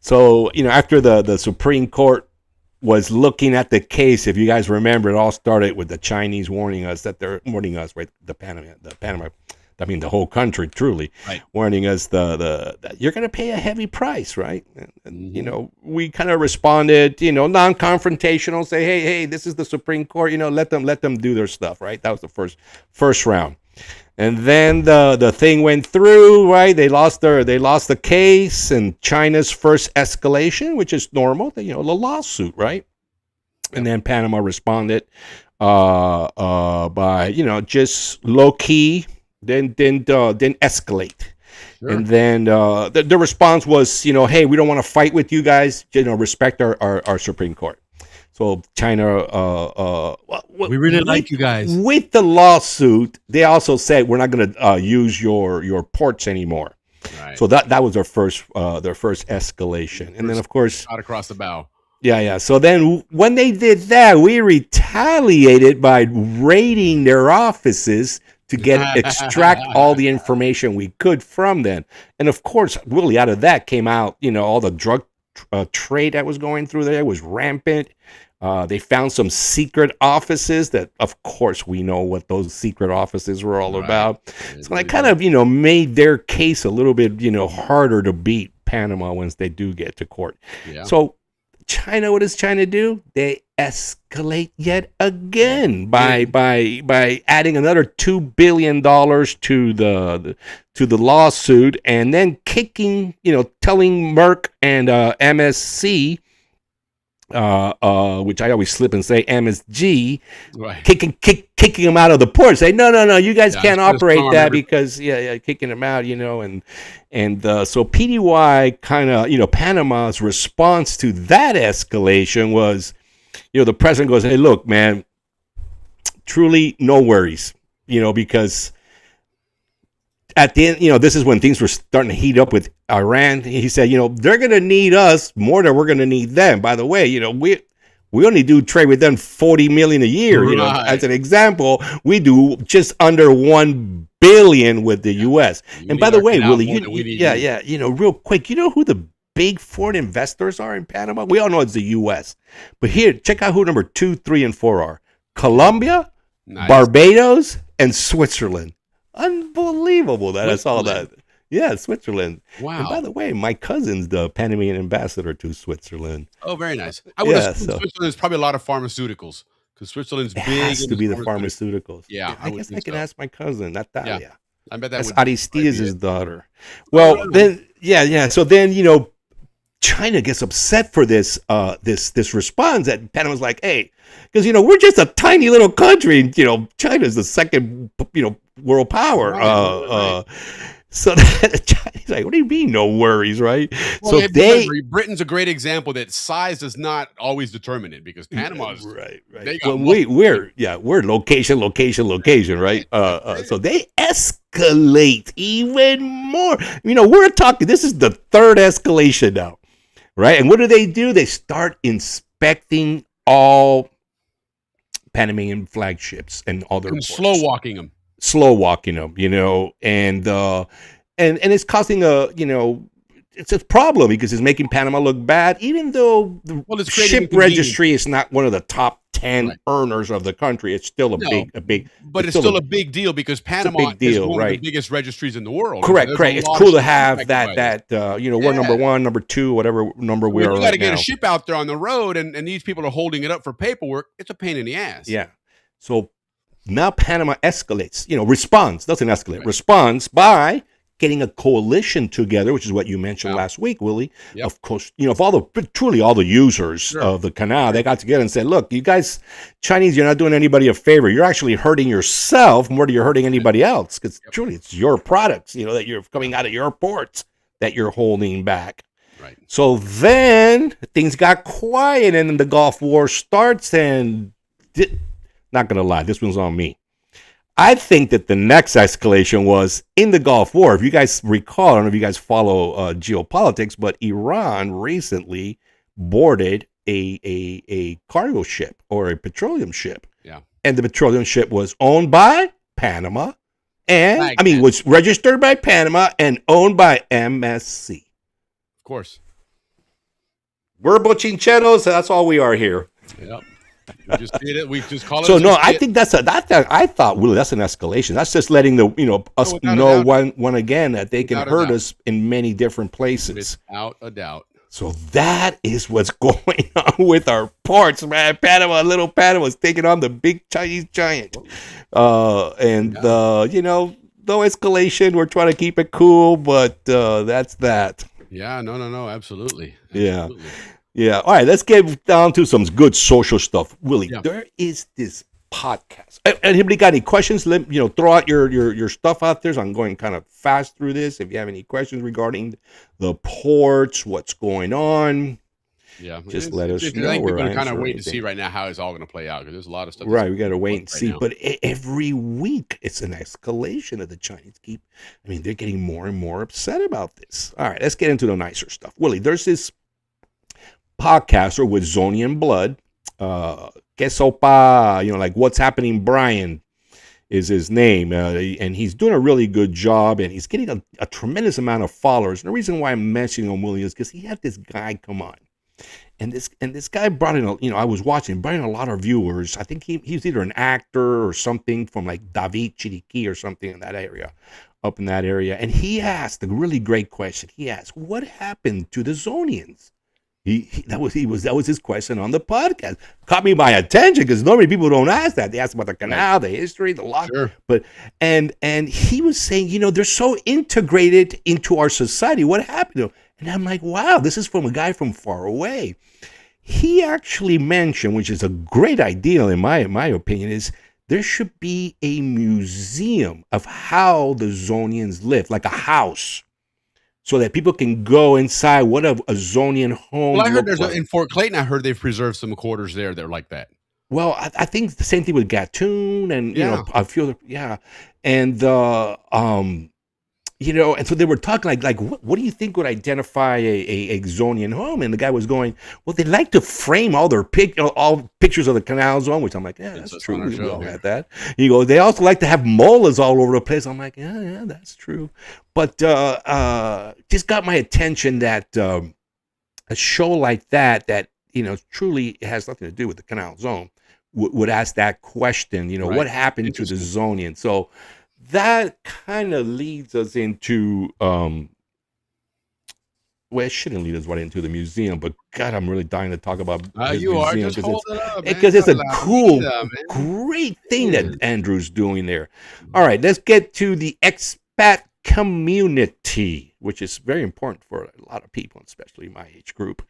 So, after the Supreme Court was looking at the case, if you guys remember, it all started with the Chinese warning us, right? The whole country, truly, right, warning us that you're going to pay a heavy price, right? And we kind of responded, non-confrontational, say, hey, this is the Supreme Court, let them do their stuff, right? That was the first round. And then the thing went through, right? They lost the case, and China's first escalation, which is normal, the lawsuit, right? And then Panama responded by just low key, then escalate. Sure. And then the response was, hey, we don't want to fight with you guys, respect our Supreme Court. So China, we really like you guys. With the lawsuit, they also said we're not going to use your ports anymore. Right. So that was their first escalation, and then of course out across the bow. Yeah. So then when they did that, we retaliated by raiding their offices to extract all the information we could from them, and of course, really out of that came out, all the drug trade that was going through there was rampant. They found some secret offices that, of course, we know what those secret offices were all about. So that kind of, made their case a little bit, harder to beat Panama once they do get to court. Yeah. So China, what does China do? They escalate yet again by adding another $2 billion to the lawsuit, and then kicking, telling Merck and MSC, which I always slip and say MSG, Right. kicking them out of the port. Say no, you guys can't operate that because kicking them out, and so PDY kind of, Panama's response to that escalation was, the president goes, hey, look, man, truly no worries, because at the end, this is when things were starting to heat up with Iran. He said, they're going to need us more than we're going to need them. By the way, we only do trade with them 40 million a year. Right. As an example, we do just under 1 billion with the U.S. And by the way, Willie, real quick, who the big foreign investors are in Panama? We all know it's the U.S. But here, check out who number 2, 3, and 4 are: Colombia, Barbados, and Switzerland. Unbelievable that I saw that. Yeah, Switzerland. Wow. And by the way, my cousin's the Panamanian ambassador to Switzerland. Oh, very nice. I would assume Switzerland's probably a lot of pharmaceuticals, because Switzerland's big. It has to be the pharmaceuticals. Yeah, I guess I can ask my cousin, Natalia. Yeah, I bet that's Aristides' daughter. Well, then, so then, China gets upset for this response, that Panama's like, hey, because we're just a tiny little country, and China's the second world power. Right. So the Chinese like, what do you mean, no worries, right? Well, so Britain's a great example that size does not always determine it, because Panama's right. Well, we're location, right? So they escalate even more. We're talking. This is the third escalation now. Right, and what do? They start inspecting all Panamanian flagships and all their ports. Slow walking them, and it's causing it's a problem, because it's making Panama look bad, even though the ship registry is not one of the top 10 earners of the country. It's still a big, but it's still a big deal, because Panama is one of the biggest registries in the world. Correct. It's cool to have that. We're number 1, number 2, whatever number we are. You got to get a ship out there on the road, and these people are holding it up for paperwork. It's a pain in the ass. Yeah. So now Panama escalates. Responds, doesn't escalate. Responds by getting a coalition together, which is what you mentioned last week, Willie. Yep. Of course, if all the users of the canal, they got together and said, look, you guys, Chinese, you're not doing anybody a favor. You're actually hurting yourself more than you're hurting anybody else, because truly it's your products, that you're coming out of your ports that you're holding back. Right. So then things got quiet, and then the Gulf War starts, and not going to lie, this one's on me. I think that the next escalation was in the Gulf War. If you guys recall, I don't know if you guys follow geopolitics, but Iran recently boarded a cargo ship, or a petroleum ship. Yeah. And the petroleum ship was owned by Panama, and was registered by Panama and owned by MSC. Of course. We're bochincheros, so that's all we are here. Yep. We just did it. We just call it. So no, I think I thought, Willie, that's an escalation. That's just letting us know one again that they can hurt us in many different places. Without a doubt. So that is what's going on with our ports, man. Little Panama's taking on the big Chinese giant. No escalation. We're trying to keep it cool, but that's that. Yeah, no, absolutely. Yeah. Yeah. All right. Let's get down to some good social stuff. Willie, there is this podcast. Anybody got any questions? Throw out your stuff out there. So I'm going kind of fast through this. If you have any questions regarding the ports, what's going on, just let us know. I think we're going to kind of wait to see right now how it's all going to play out, because there's a lot of stuff. Right. We got to wait and see. But every week it's an escalation of the Chinese they're getting more and more upset about this. All right. Let's get into the nicer stuff. Willie, there's this podcaster with Zonian blood, Que Sopa, like What's Happening Brian is his name, and he's doing a really good job, and he's getting a tremendous amount of followers. And the reason why I'm mentioning him, Willie, is because he had this guy come on, and this guy brought in I was watching, brought in a lot of viewers. I think he's either an actor or something from like David Chiriqui or something in that area, up in that area, and he asked a really great question. He asked, what happened to the Zonians? That was his question on the podcast. Caught me my attention because normally people don't ask that. They ask about the canal, the history, the law. Sure. But and he was saying, they're so integrated into our society. What happened to them? And I'm like, wow, this is from a guy from far away. He actually mentioned, which is a great idea in my opinion, is there should be a museum of how the Zonians lived, like a house, so that people can go inside what a Zonian home. Well, I heard in Fort Clayton, I heard they've preserved some quarters there that are like that. Well, I think the same thing with Gatun and a few other, and and so they were talking like what do you think would identify a Zonian home? And the guy was going, well, they like to frame all their all pictures of the Canal Zone, which I'm like, yeah, that's true. We all had that. He goes, they also like to have molas all over the place. I'm like, yeah, that's true. But just got my attention that a show like that truly has nothing to do with the Canal Zone would ask that question. Right. What happened to the Zonian? So that kind of leads us into, well, it shouldn't lead us right into the museum, but God, I'm really dying to talk about his museum because it's a cool, great thing that Andrew's doing there. All right, let's get to the expat community, which is very important for a lot of people, especially my age group.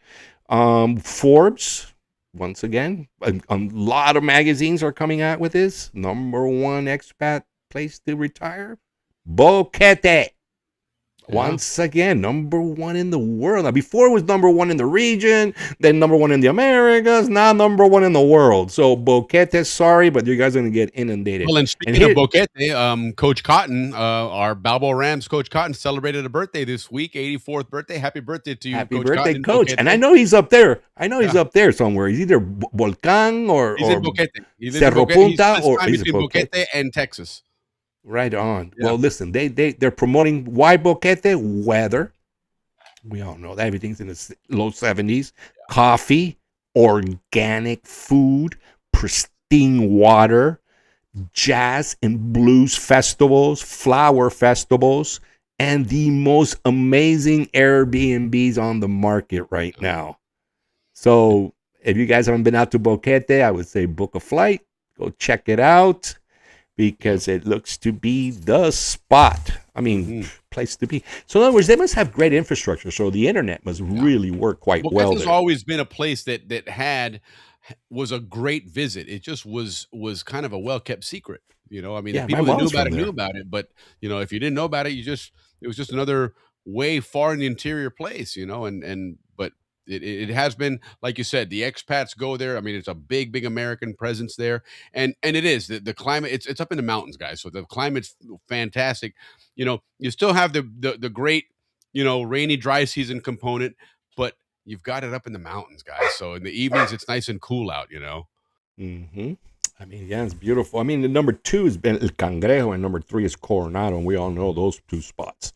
Forbes, once again, a lot of magazines are coming out with this. Number one expat place to retire, Boquete. Once again, number one in the world. Now, before it was number one in the region, then number one in the Americas, now number one in the world. So Boquete, sorry, but you guys are going to get inundated. Well, and speaking of Boquete, Coach Cotton, our Balboa Rams Coach Cotton celebrated a birthday this week, 84th birthday. Happy birthday to you, Happy Coach birthday, Cotton, Coach. Boquete. And I know he's up there. He's up there somewhere. He's either Volcan or in Boquete. Cerro Punta or he's in Boquete and Texas. Right on. Yeah. Well, listen, they're promoting why Boquete? Weather. We all know that everything's in the low 70s. Yeah. Coffee, organic food, pristine water, jazz and blues festivals, flower festivals, and the most amazing Airbnbs on the market right now. So if you guys haven't been out to Boquete, I would say book a flight, go check it out, because it looks to be the spot. I mean, place to be. So in other words, they must have great infrastructure. So the internet must really work quite well. It's always been a place that was a great visit. It just was kind of a well-kept secret. I mean, the people that knew about it. But, if you didn't know about it, it was just another way far in the interior place, but it has been, like you said, the expats go there. I mean, it's a big American presence there, and it is the climate. It's up in the mountains, guys. So the climate's fantastic. You still have the great, rainy dry season component, but you've got it up in the mountains, guys. So in the evenings, it's nice and cool out. Mm-hmm. I mean, yeah, it's beautiful. I mean, the number 2 has been El Cangrejo, and number 3 is Coronado, and we all know those 2 spots.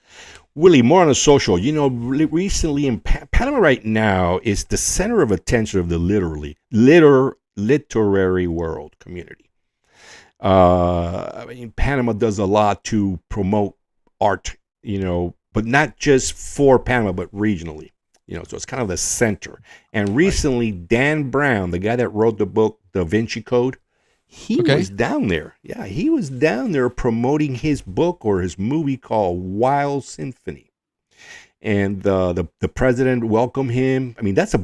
Willie, more on the social. Recently in Panama right now is the center of attention of the literary world community. I mean, Panama does a lot to promote art, but not just for Panama, but regionally. So it's kind of the center. And recently, Dan Brown, the guy that wrote the book Da Vinci Code, he was down there. Yeah, he was down there promoting his book or his movie called Wild Symphony. And the president welcomed him. I mean, that's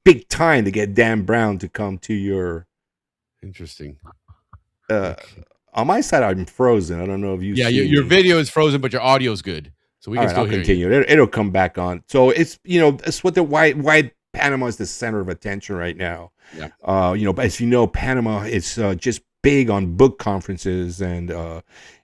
big time to get Dan Brown to come to your... Interesting. On my side, I'm frozen. I don't know if you see your video is frozen, but your audio is good. So we can still hear continue. It'll come back on. So it's, it's what why Panama is the center of attention right now. Yeah. But as you know, Panama is just big on book conferences, and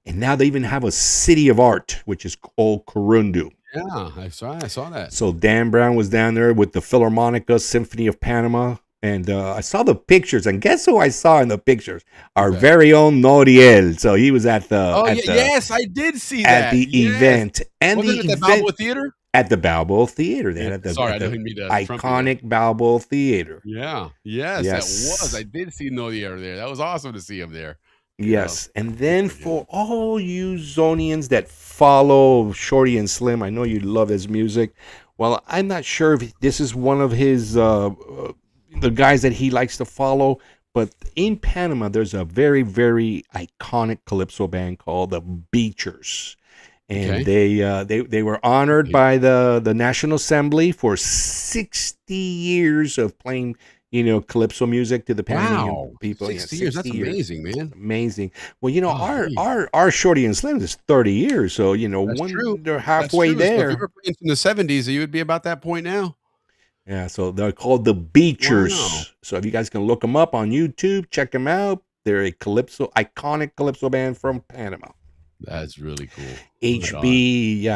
now they even have a city of art, which is called Corundu. Yeah, I saw that. So Dan Brown was down there with the Philharmonica Symphony of Panama, and I saw the pictures, and guess who I saw in the pictures? Our very own Noriel. So he was at the. Yes, I did see that at the event, and wasn't it the Balboa Theater. At the Balboa Theater. They had the iconic Balboa Theater. Yeah. Yes, that was. I did see Noriel there. That was awesome to see him there. Yes. And then for all you Zonians that follow Shorty and Slim, I know you love his music. Well, I'm not sure if this is one of his the guys that he likes to follow, but in Panama, there's a very, very iconic calypso band called the Beachers, and they were honored by the National Assembly for 60 years of playing calypso music to the Panamanian people. 60 years. That's amazing, man. Amazing. Well, our Shorty and Slim is 30 years, so they're halfway there. So if you were playing in the 70s, you would be about that point now. Yeah, so they're called the Beachers. Wow. So if you guys can look them up on YouTube, check them out. They're a iconic calypso band from Panama. That's really cool. HB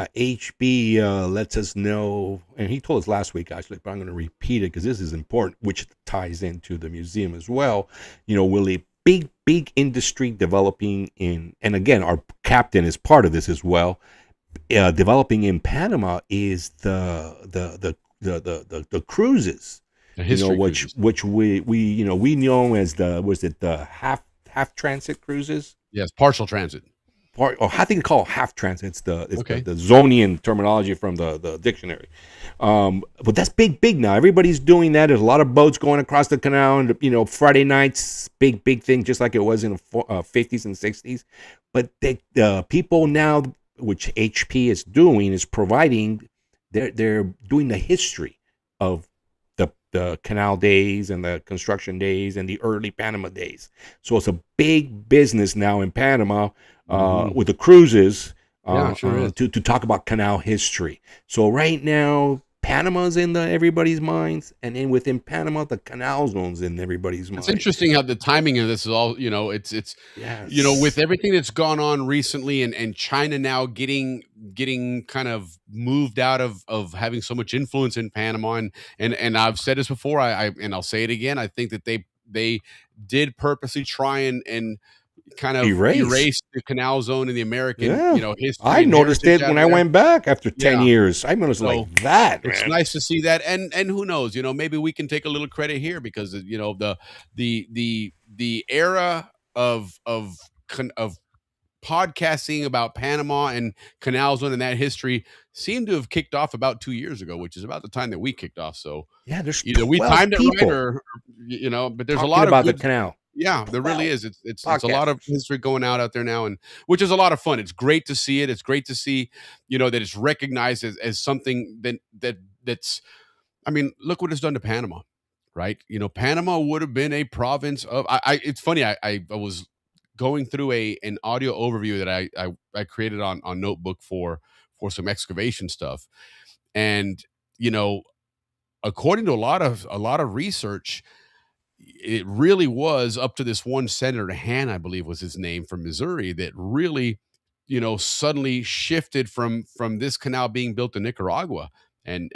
lets us know, and he told us last week actually, but I'm going to repeat it because this is important, which ties into the museum as well. Willie, big industry developing and again, our captain is part of this as well. Developing in Panama is the cruises, cruises. which we know as the half transit cruises. Yes, partial transit. Or I think they call it half transit. It's the Zonian terminology from the dictionary. But that's big now. Everybody's doing that. There's a lot of boats going across the canal, and Friday nights, big thing, just like it was in the 50s and 60s. But the people now, which HP is doing, is providing. They're doing the history of the canal days and the construction days and the early Panama days. So it's a big business now in Panama with the cruises to talk about canal history. So right now, Panama's in everybody's minds, and then within Panama, the canal zone's in everybody's minds. It's interesting how the timing of this is all, it's with everything that's gone on recently and China now getting kind of moved out of having so much influence in Panama. And I've said this before, and I'll say it again. I think that they did purposely try and kind of erase the canal zone in the American, history. I noticed it when I went back after 10 years. I noticed like that. It's nice to see that, and who knows, maybe we can take a little credit here because the era of podcasting about Panama and Canal Zone and that history seemed to have kicked off about 2 years ago, which is about the time that we kicked off. So there's either we timed it right or but there's a lot about of the canal. Yeah, there really is. It's a lot of history going out there now, and which is a lot of fun. It's great to see it. It's great to see, that it's recognized as something that's. I mean, look what it's done to Panama, right? Panama would have been a province of. It's funny. I was going through an audio overview that I created on Notebook for some excavation stuff, and according to a lot of research, it really was up to this one Senator Han, I believe was his name, from Missouri, that really, suddenly shifted from this canal being built in Nicaragua, and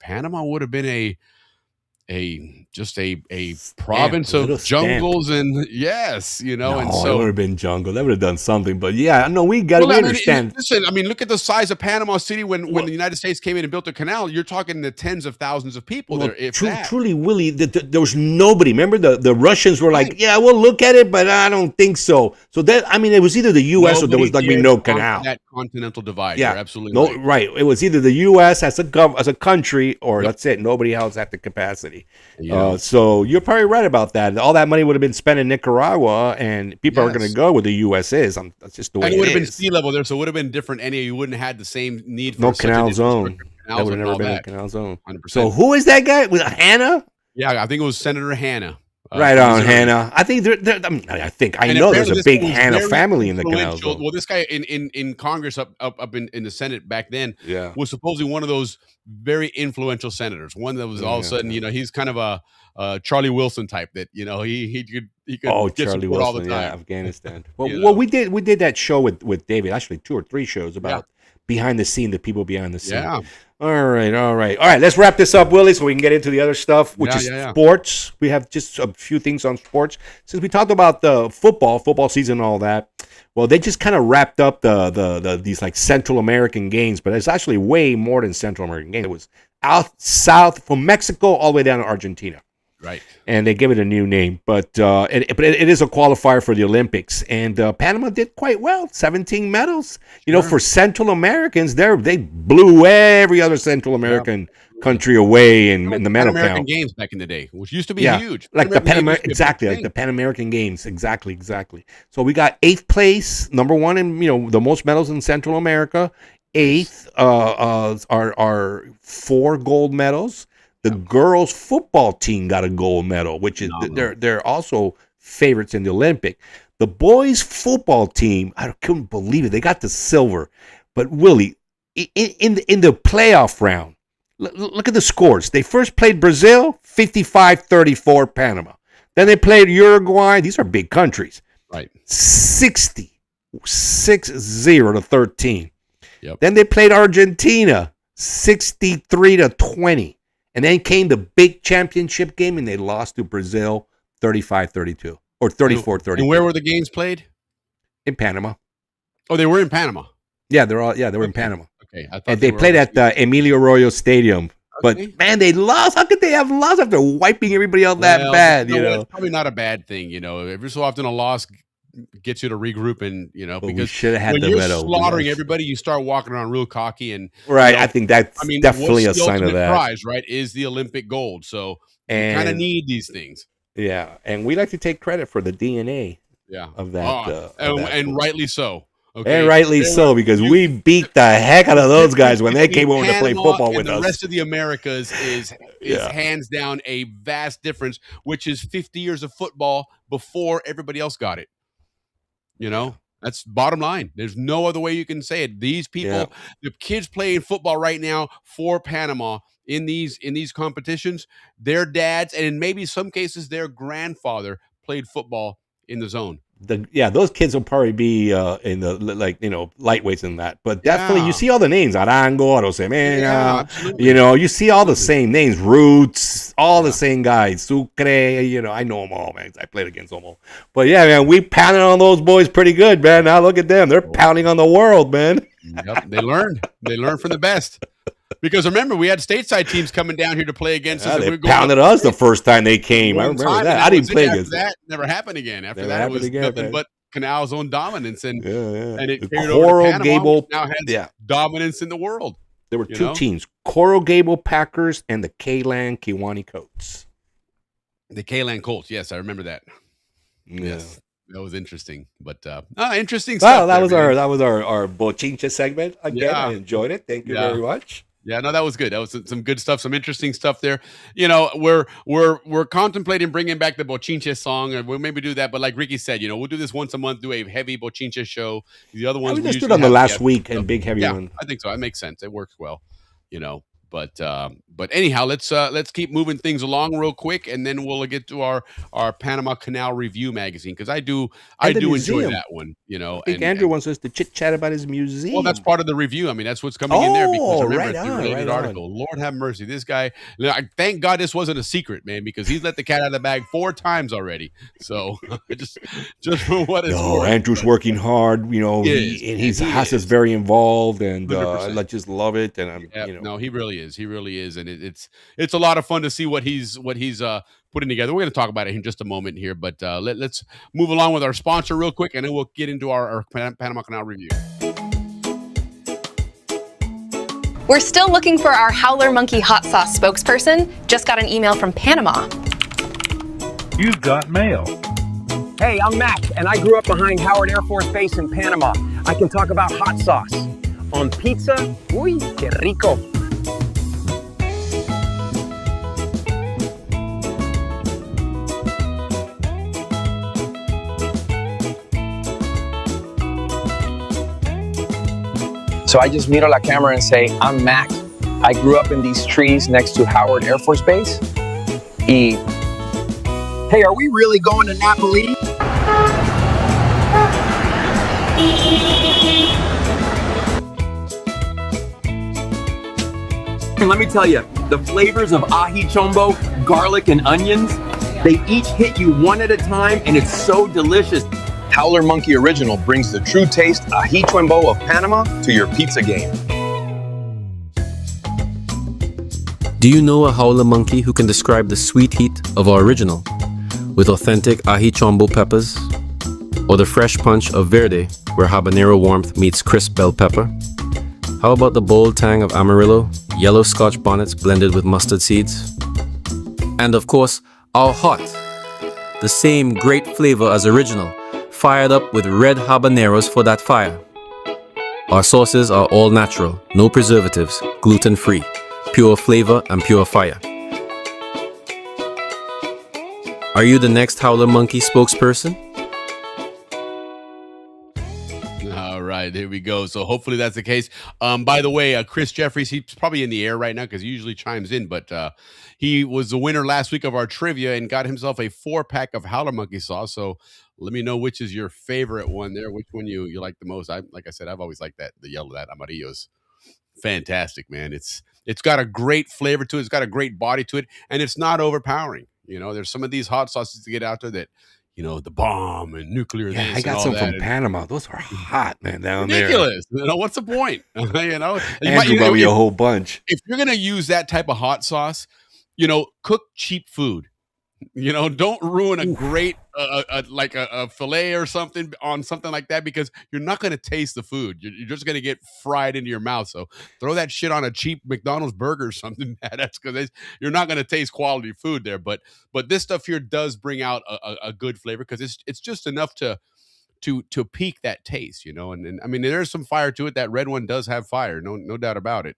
Panama would have been a province of jungles and and so it would have been jungle. That would have done something, but we understand. Listen, I mean, look at the size of Panama City when the United States came in and built a canal. You're talking the tens of thousands of people there. Truly, Willie, there was nobody. Remember, the Russians were like, "Yeah, we'll look at it, but I don't think so." So it was either the U.S. or there was no canal. That continental divide. Yeah, you're absolutely right. It was either the U.S. as a country, or that's it. Nobody else had the capacity. So you're probably right about that. All that money would have been spent in Nicaragua, and people are going to go where the U.S. is. That's just the way it is. And it would have been sea level there, so it would have been different. You wouldn't have had the same need for no canal zone. That would have never been a canal zone. 100%. So who is that guy? Was it Hannah? Yeah, I think it was Senator Hanna. Right on, Hannah. I think I know there's a big Hanna family in the canal zone. Well, this guy in Congress up in the Senate back then was supposedly one of those very influential senators. One that was all of a sudden, he's kind of a Charlie Wilson type that he could get Charlie Wilson all the time. Yeah, Afghanistan. Well, we did that show with David, actually 2 or 3 shows about behind the scene, the people behind the scene. Yeah. All right. Let's wrap this up, Willie, so we can get into the other stuff, which is sports. We have just a few things on sports. Since we talked about the football season and all that, well, they just kind of wrapped up these like Central American games, but it's actually way more than Central American games. It was out south from Mexico all the way down to Argentina. Right. And they give it a new name, but it is a qualifier for the Olympics, and Panama did quite well, 17 medals. You know, for Central Americans, they blew every other Central American country away in the medal Pan American count. Games back in the day, which used to be huge. Like the Pan American Games, exactly. So we got 8th place, number one in the most medals in Central America. 8th are 4 gold medals. The girls football team got a gold medal, which is they're also favorites in the Olympic. The boys football team, I couldn't believe it. They got the silver. But Willie, in the playoff round, look at the scores. They first played Brazil, 55-34 Panama. Then they played Uruguay. These are big countries. Right. 60 to 13. Yep. Then they played Argentina, 63-20. And then came the big championship game, and they lost to Brazil 35-32 or 34-32. And where were the games played? In Panama. Oh, they were in Panama. Yeah, they were in Panama. Okay, I thought and they played at the Emilio Arroyo Stadium. But man, they lost. How could they have lost after wiping everybody out that bad? It's probably not a bad thing. Every so often a loss gets you to regroup, and but because we should have had when the you're medal. slaughtering everybody, you start walking around real cocky and I think that's definitely a what's the sign of ultimate that. prize, right? Is the Olympic gold. So you kind of need these things. Yeah, and we like to take credit for the DNA. Of that, and rightly so. Okay. And rightly so, because we beat the heck out of those guys when they came over to play football with us. The rest of the Americas is hands down a vast difference, which is 50 years of football before everybody else got it. That's bottom line. There's no other way you can say it. These people, the kids playing football right now for Panama in these competitions, their dads, and in maybe some cases their grandfather played football in the zone. Those kids will probably be in the lightweights in that, but definitely you see all the names: Arango, Arosemena. You see all the same names, Roots, all the same guys. Sucre, I know them all, man. I played against them all. But yeah, man, we pounded on those boys pretty good, man. Now look at them; they're pounding on the world, man. Yep, they learned from the best. Because remember, we had stateside teams coming down here to play against us. They pounded us the first time they came. I remember that. I didn't play against that. Never happened again. After that, it was nothing but Canal's own dominance, and it carried over to Panama, which now has dominance in the world. There were two teams: Coral Gable Packers and the K-Land Kiwani Colts. The K-Land Colts. Yes, I remember that. Yeah. Yes. That was interesting, but interesting stuff. That was our Bochinche segment. Again, I enjoyed it. Thank you very much. Yeah, no, that was good. That was some good stuff, some interesting stuff there. We're contemplating bringing back the Bochinche song, and we'll maybe do that. But like Ricky said, we'll do this once a month, do a heavy Bochinche show. The other ones we just did on the last week and big heavy one. I think so. That makes sense. It works well, But anyhow, let's keep moving things along real quick, and then we'll get to our Panama Canal Review magazine, because I do enjoy that one. I think Andrew wants us to chit chat about his museum. Well, that's part of the review. I mean, that's what's coming in there, because remember, it's a related article. Lord have mercy, this guy. Thank God this wasn't a secret, man, because he's let the cat out of the bag 4 times already. So just for what it's worth. Andrew's working hard. He has us very involved, and I just love it. And no, he really is. He really is, and it's a lot of fun to see what he's putting together. We're going to talk about it in just a moment here, but let's move along with our sponsor real quick, and then we'll get into our Panama Canal review. We're still looking for our Howler Monkey hot sauce spokesperson. Just got an email from Panama. You've got mail. Hey, I'm Mac, and I grew up behind Howard Air Force Base in Panama. I can talk about hot sauce. On pizza, uy, que rico. So I just miro la camera and say, I'm Mac. I grew up in these trees next to Howard Air Force Base. Hey, are we really going to Napoli? And let me tell you, the flavors of ají chombo, garlic, and onions, they each hit you one at a time, and it's so delicious. Howler Monkey Original brings the true taste ají chombo of Panama to your pizza game. Do you know a howler monkey who can describe the sweet heat of our original with authentic ají chombo peppers? Or the fresh punch of verde where habanero warmth meets crisp bell pepper? How about the bold tang of Amarillo, yellow Scotch bonnets blended with mustard seeds? And of course, our hot, the same great flavor as original, fired up with red habaneros for that fire. Our sauces are all natural, no preservatives, gluten-free, pure flavor and pure fire. Are you the next Howler Monkey spokesperson? All right, there we go. So hopefully that's the case. By the way, Chris Jeffries, he's probably in the air right now because he usually chimes in, but he was the winner last week of our trivia and got himself a 4-pack of Howler Monkey sauce. So let me know which is your favorite one there, which one you like the most. Like I said, I've always liked the yellow, that Amarillo's fantastic, man. It's got a great flavor to it. It's got a great body to it, and it's not overpowering. You know, there's some of these hot sauces to get out there that, you know, the bomb and nuclear. Yeah, this I got and all some that. from Panama. Those are hot, man, down Ridiculous. You know, what's the point? You know, Andrew brought me a whole bunch. If you're gonna use that type of hot sauce, you know, cook cheap food. You know, don't ruin a great like a fillet or something on something like that, because you're not going to taste the food. You're just going to get fried into your mouth. So throw that shit on a cheap McDonald's burger or something. That's because you're not going to taste quality food there. But this stuff here does bring out a good flavor, because it's just enough to pique that taste, you know. And I mean, there's some fire to it. That red one does have fire, no doubt about it.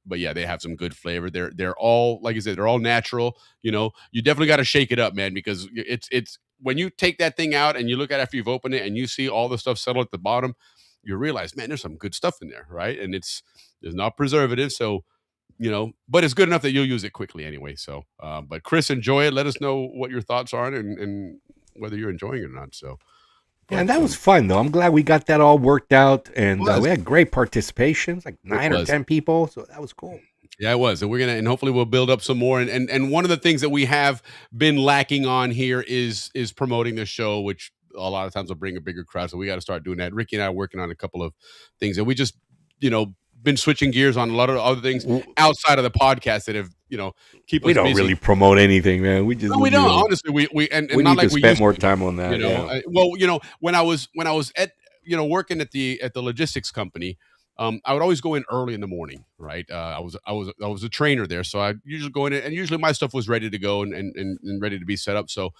But yeah, they have some good flavor. They're all, like I said, they're all natural. You know, you definitely got to shake it up, man, because it's when you take that thing out and you look at it after you've opened it and you see all the stuff settle at the bottom, you realize, man, there's some good stuff in there, right? And there's not preservative, so you know, but it's good enough that you'll use it quickly anyway. So, but Chris, enjoy it. Let us know what your thoughts are and whether you're enjoying it or not. So. Yeah, and that was fun, though. I'm glad we got that all worked out, and we had great participations, like 9 or 10 people, so that was cool. Yeah, it was, and we're gonna, and hopefully we'll build up some more. And one of the things that we have been lacking on here is promoting the show, which a lot of times will bring a bigger crowd. So we got to start doing that. Ricky and I are working on a couple of things, and we just, you know, been switching gears on a lot of other things outside of the podcast that have, you know, keep us busy. We don't really promote anything, man. We just we don't. Honestly, we we not need like to we spend used more to, time on that. you know, yeah. well, you know, when I was at, you know, working at the logistics company, I would always go in early in the morning, right? I was a trainer there, so I usually go in, and usually my stuff was ready to go and ready to be set up. So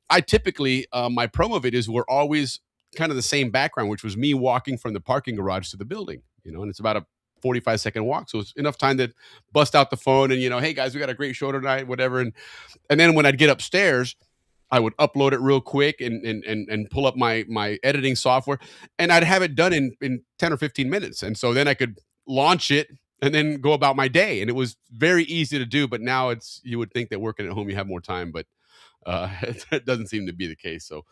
I typically my promo videos were always kind of the same background, which was me walking from the parking garage to the building, you know, and it's about a 45-second walk, so it's enough time to bust out the phone and, you know, hey guys, we got a great show tonight, whatever. And then when I'd get upstairs, I would upload it real quick and pull up my editing software, and I'd have it done in 10 or 15 minutes. And so then I could launch it and then go about my day. And it was very easy to do, but now you would think that working at home you have more time, but it doesn't seem to be the case. So,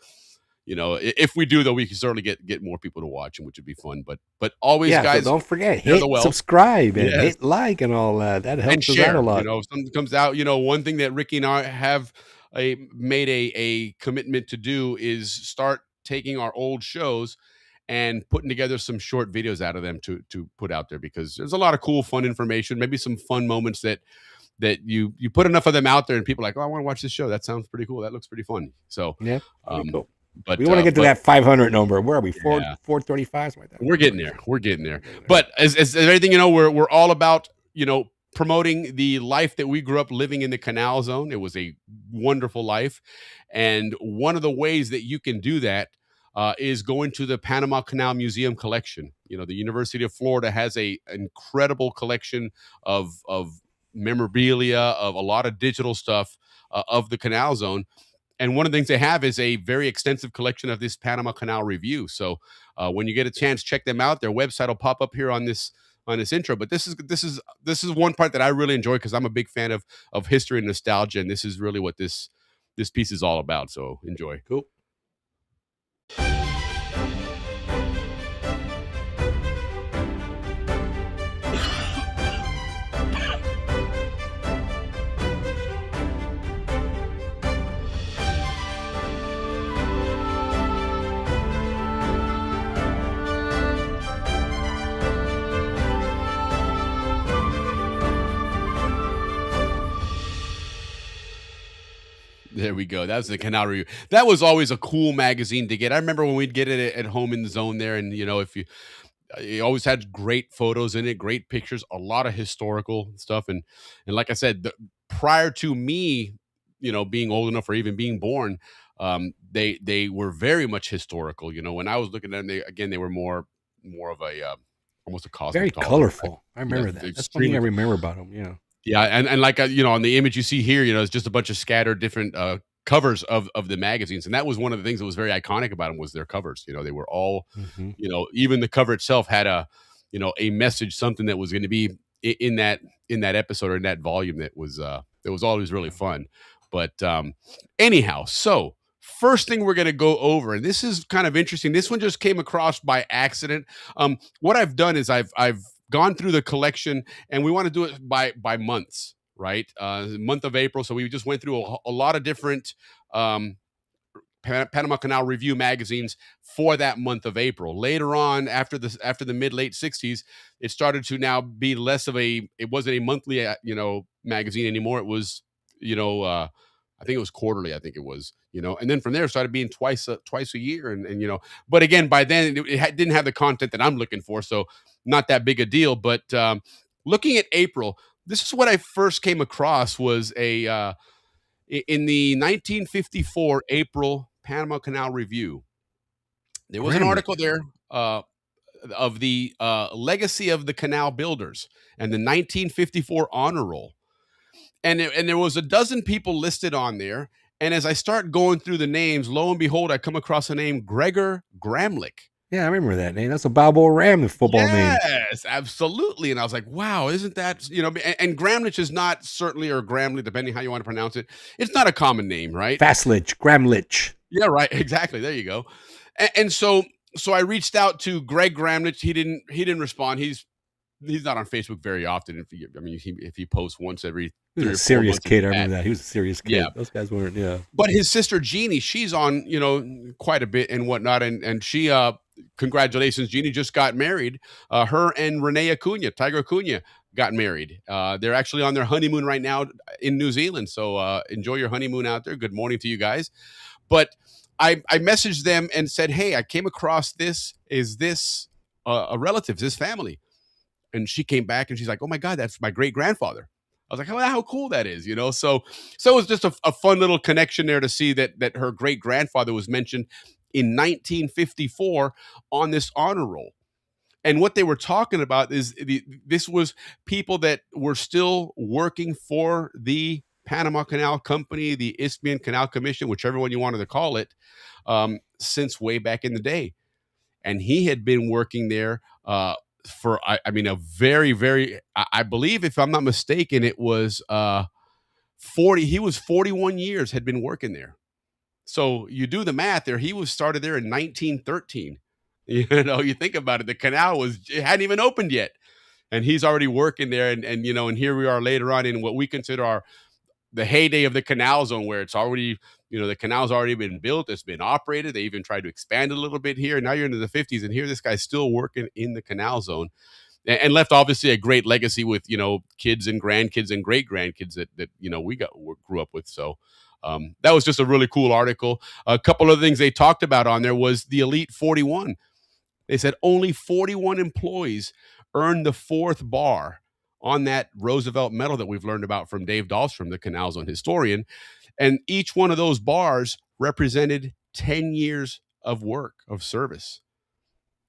you know, if we do, though, we can certainly get more people to watch, and which would be fun. But always, guys, so don't forget, hit subscribe and hit like and all that. That helps us out a lot. You know, if something comes out, you know, one thing that Ricky and I have made a commitment to do is start taking our old shows and putting together some short videos out of them to put out there, because there's a lot of cool, fun information, maybe some fun moments that you put enough of them out there and people are like, oh, I want to watch this show. That sounds pretty cool. That looks pretty fun. So yeah, cool. But we want to get to that 500 number. Where are we? 435, something like that. We're getting there. We're getting there. But as everything, you know, we're all about, you know, promoting the life that we grew up living in the Canal Zone. It was a wonderful life, and one of the ways that you can do that is going to the Panama Canal Museum collection. You know, the University of Florida has a incredible collection of memorabilia, of a lot of digital stuff of the Canal Zone. And one of the things they have is a very extensive collection of this Panama Canal review. So when you get a chance, check them out. Their website will pop up here on this intro. But this is one part that I really enjoy, because I'm a big fan of history and nostalgia, and this is really what this piece is all about. So enjoy. Cool. There we go. That was the Canal Review. That was always a cool magazine to get. I remember when we'd get it at home in the zone there, and if you it always had great photos in it, great pictures, a lot of historical stuff, and like I said, prior to me, being old enough or even being born, they were very much historical. When I was looking at them, they were more of a almost a Very cosmetology. colorful. I remember that. That's one thing I extremely remember about them. Yeah. Yeah, and like on the image you see here, it's just a bunch of scattered different covers of the magazines, and that was one of the things that was very iconic about them was their covers. They were all, Mhm. even the cover itself had a message, something that was going to be in that episode or in that volume that was always really fun. But anyhow, so first thing we're going to go over, and this is kind of interesting. This one just came across by accident. What I've done is I've gone through the collection, and we want to do it by months, right? Month of April. So we just went through a lot of different Panama Canal Review magazines for that month of April. Later on, after the mid late 60s, it started to now be less of it wasn't a monthly magazine anymore. It was I think it was quarterly. I think it was and then from there it started being twice a year, and but again, by then it didn't have the content that I'm looking for, so not that big a deal. But looking at April, this is what I first came across was in the 1954 April Panama Canal Review. There was an article there of the legacy of the canal builders and the 1954 honor roll. And there was a dozen people listed on there. And as I start going through the names, lo and behold, I come across the name Gregor Gramlich. Yeah, I remember that name. That's a Balboa Ram, the football name. Yes, absolutely. And I was like, wow, isn't that, and Gramlich is not certainly, or Gramlich, depending how you want to pronounce it. It's not a common name, right? Fastlich, Gramlich. Yeah, right. Exactly. There you go. And so I reached out to Greg Gramlich. He didn't respond. He's not on Facebook very often. If he posts once every He was a serious kid. I remember that. He was a serious kid. Yeah. Those guys weren't, yeah. But his sister Jeannie, she's on, quite a bit and whatnot. And she, congratulations, Jeannie just got married. Her and Renee Tiger Acuna, got married. They're actually on their honeymoon right now in New Zealand. So enjoy your honeymoon out there. Good morning to you guys. But I messaged them and said, hey, I came across this. Is this a relative, this family? And she came back and she's like, oh my God, that's my great grandfather. I was like, how cool that is, So it was just a fun little connection there to see that her great grandfather was mentioned in 1954 on this honor roll. And what they were talking about is this was people that were still working for the Panama Canal Company, the Isthmian Canal Commission, whichever one you wanted to call it, since way back in the day. And he had been working there for a very, very, I believe, if I'm not mistaken, it was 41 years had been working there. So you do the math there. He was started there in 1913. You think about it, the canal it hadn't even opened yet, and he's already working there. And here we are later on in what we consider the heyday of the canal zone, where it's already, the canal's already been built, it's been operated. They even tried to expand it a little bit here. Now you're into the 50s, and here this guy's still working in the canal zone, and left obviously a great legacy with kids and grandkids and great grandkids that we grew up with. So that was just a really cool article. A couple of things they talked about on there was the Elite 41. They said only 41 employees earned the fourth bar on that Roosevelt medal that we've learned about from Dave Dahlstrom, the Canal Zone historian. And each one of those bars represented 10 years of work, of service.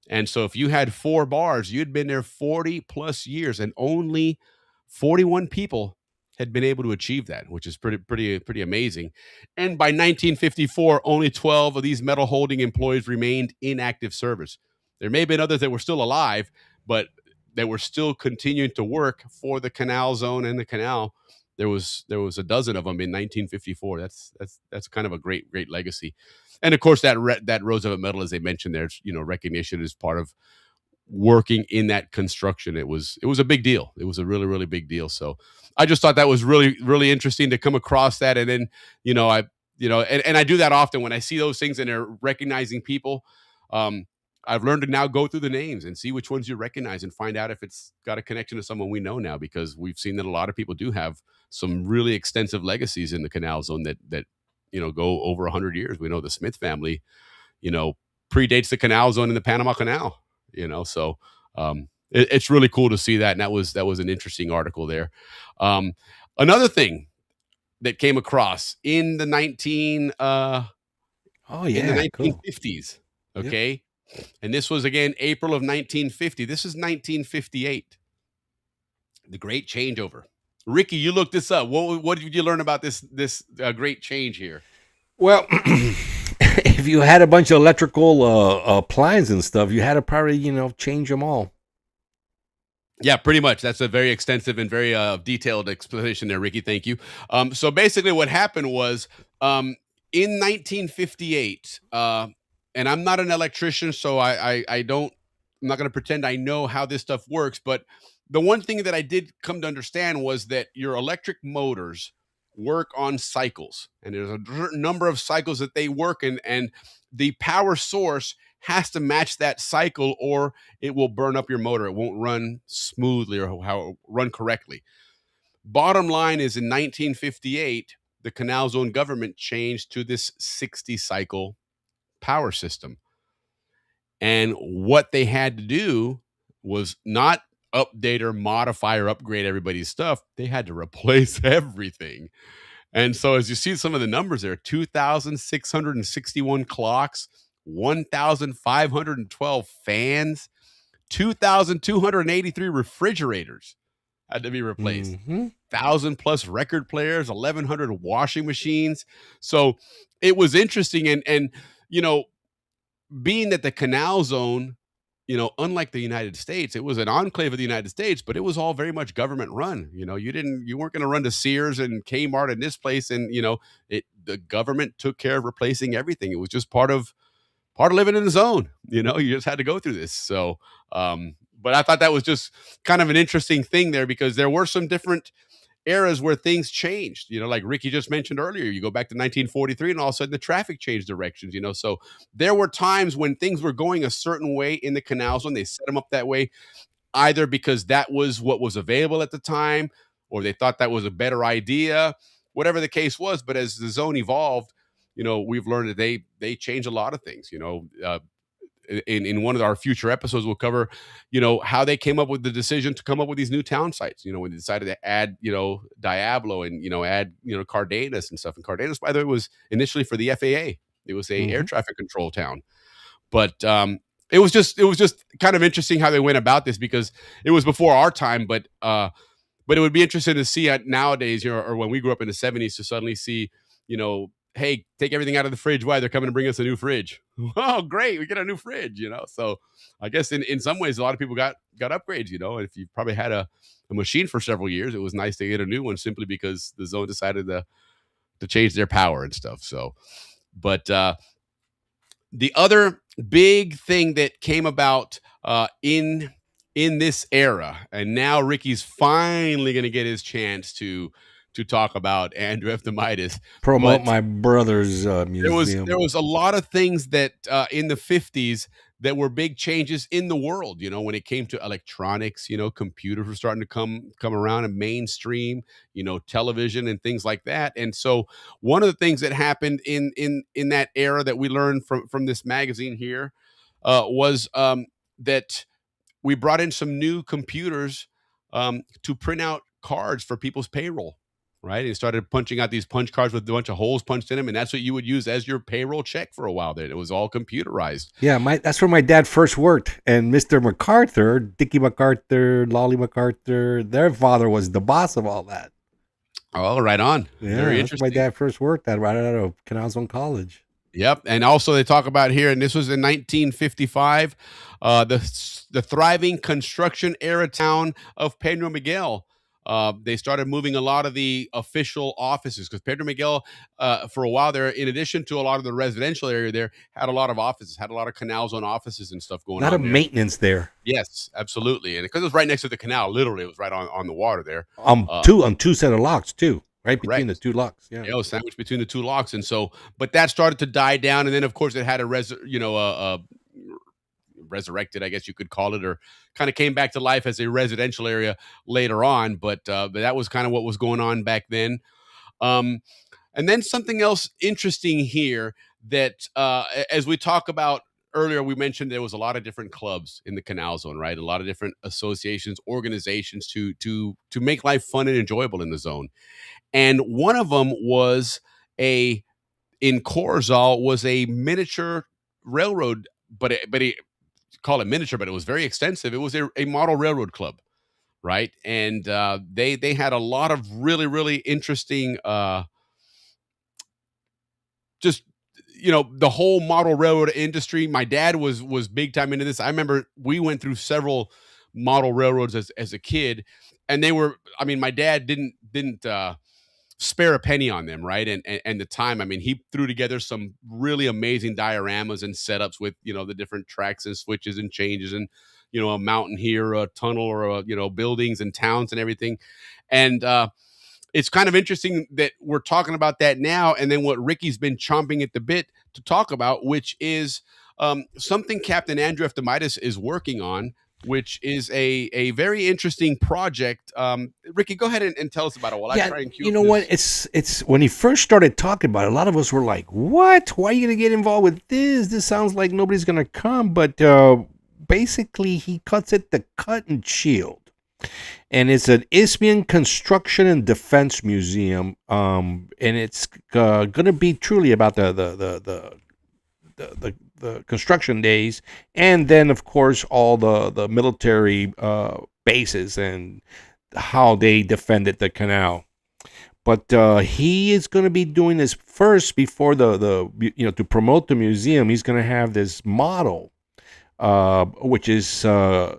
And so if you had 4 bars, you'd been there 40 plus years, and only 41 people had been able to achieve that, which is pretty amazing. And by 1954, only 12 of these medal holding employees remained in active service. There may have been others that were still alive, but that were still continuing to work for the Canal Zone and the canal. There was a dozen of them in 1954. That's kind of a great legacy. And of course that Roosevelt medal, as they mentioned there, recognition is part of working in that construction. It was a big deal. It was a really, really big deal. So I just thought that was really, really interesting to come across that. And then, and I do that often when I see those things and they're recognizing people. I've learned to now go through the names and see which ones you recognize and find out if it's got a connection to someone we know now, because we've seen that a lot of people do have some really extensive legacies in the Canal Zone that go over 100 years. We know the Smith family, predates the Canal Zone in the Panama Canal. So it's really cool to see that, and that was an interesting article there. Another thing that came across in the 1950s. Okay. Yep. And this was again April of 1950. This is 1958. The Great Changeover. Ricky, you looked this up. What did you learn about this great change here? Well, if you had a bunch of electrical appliances and stuff, you had to probably change them all. Yeah, pretty much. That's a very extensive and very detailed explanation there, Ricky. Thank you. So basically, what happened was in 1958, and I'm not an electrician, so I'm not going to pretend I know how this stuff works. But the one thing that I did come to understand was that your electric motors work on cycles, and there's a certain number of cycles that they work in, and the power source has to match that cycle or it will burn up your motor. It won't run smoothly or run correctly. Bottom line is, in 1958, the Canal Zone government changed to this 60 cycle power system. And what they had to do was not update or modify or upgrade everybody's stuff. They had to replace everything. And so as you see some of the numbers there, 2,661 clocks, 1,512 fans, 2,283 refrigerators had to be replaced. 1,000 plus record players, 1,100 washing machines. So it was interesting. And being that the Canal Zone, unlike the United States, it was an enclave of the United States, but it was all very much government run. You weren't going to run to Sears and Kmart in this place. And, the government took care of replacing everything. It was just part of living in the zone. You just had to go through this. So, but I thought that was just kind of an interesting thing there, because there were some different eras where things changed, like Ricky just mentioned earlier. You go back to 1943 and all of a sudden the traffic changed directions, so there were times when things were going a certain way in the Canal Zone. They set them up that way either because that was what was available at the time, or they thought that was a better idea, whatever the case was. But as the zone evolved, we've learned that they change a lot of things. In one of our future episodes, we'll cover, how they came up with the decision to come up with these new town sites, when they decided to add, Diablo and, add, Cardenas and stuff. And Cardenas, by the way, was initially for the FAA. It was a air traffic control town. But it was just kind of interesting how they went about this, because it was before our time. But it would be interesting to see nowadays, or when we grew up in the 70s, to suddenly see, hey, take everything out of the fridge. Why? They're coming to bring us a new fridge. Oh, great. We get a new fridge, So I guess in some ways, a lot of people got upgrades, If you probably had a machine for several years, it was nice to get a new one simply because the zone decided to change their power and stuff. So, but the other big thing that came about in this era, and now Ricky's finally going to get his chance to talk about Andrew Eftimitis. Promote my brother's museum. There was a lot of things that in the 50s that were big changes in the world, when it came to electronics. Computers were starting to come around and mainstream, television and things like that. And so one of the things that happened in that era that we learned from this magazine here was that we brought in some new computers to print out cards for people's payroll. Right. And started punching out these punch cards with a bunch of holes punched in them. And that's what you would use as your payroll check for a while there. It was all computerized. Yeah, that's where my dad first worked. And Mr. MacArthur, Dickie MacArthur, Lolly MacArthur, their father was the boss of all that. Oh, right on. Yeah, very that's where my dad first worked at, right out of Canal Zone College. Yep. And also they talk about here, and this was in 1955, the thriving construction era town of Pedro Miguel. They started moving a lot of the official offices, because Pedro Miguel, for a while there, in addition to a lot of the residential area there, had a lot of offices, had a lot of Canal Zone offices and stuff going on. A lot of maintenance there. Yes, absolutely. And because it was right next to the canal, literally, it was right on the water there. On two set of locks too, right between the two locks. Yeah, it was sandwiched between the two locks, and so, but that started to die down, and then of course it had resurrected, I guess you could call it, or kind of came back to life as a residential area later on. But that was kind of what was going on back then. And then something else interesting here that, as we talk about earlier, we mentioned there was a lot of different clubs in the Canal Zone, right? A lot of different associations, organizations to make life fun and enjoyable in the zone. And one of them was in Corzal was a miniature railroad, but it call it miniature, but it was very extensive. It was a model railroad club, right? And they had a lot of really interesting, just the whole model railroad industry. My dad was big time into this. I remember we went through several model railroads as a kid, and they were. I mean, my dad didn't spare a penny on them, right? And the time, I mean, he threw together some really amazing dioramas and setups with the different tracks and switches and changes, and a mountain here, a tunnel, or buildings and towns and everything. And it's kind of interesting that we're talking about that now, and then what Ricky's been chomping at the bit to talk about, which is something Captain Andrew Eftimitis is working on, which is a very interesting project. Ricky, go ahead and tell us about it while I try and cue. You know what? It's when he first started talking about it, a lot of us were like, "What? Why are you going to get involved with this? This sounds like nobody's going to come." But basically, he cuts it the cut and shield, and it's an Isthmian Construction and Defense Museum, and it's going to be truly about the construction days, and then of course all the military bases and how they defended the canal. But he is going to be doing this first before to promote the museum. He's going to have this model, which is going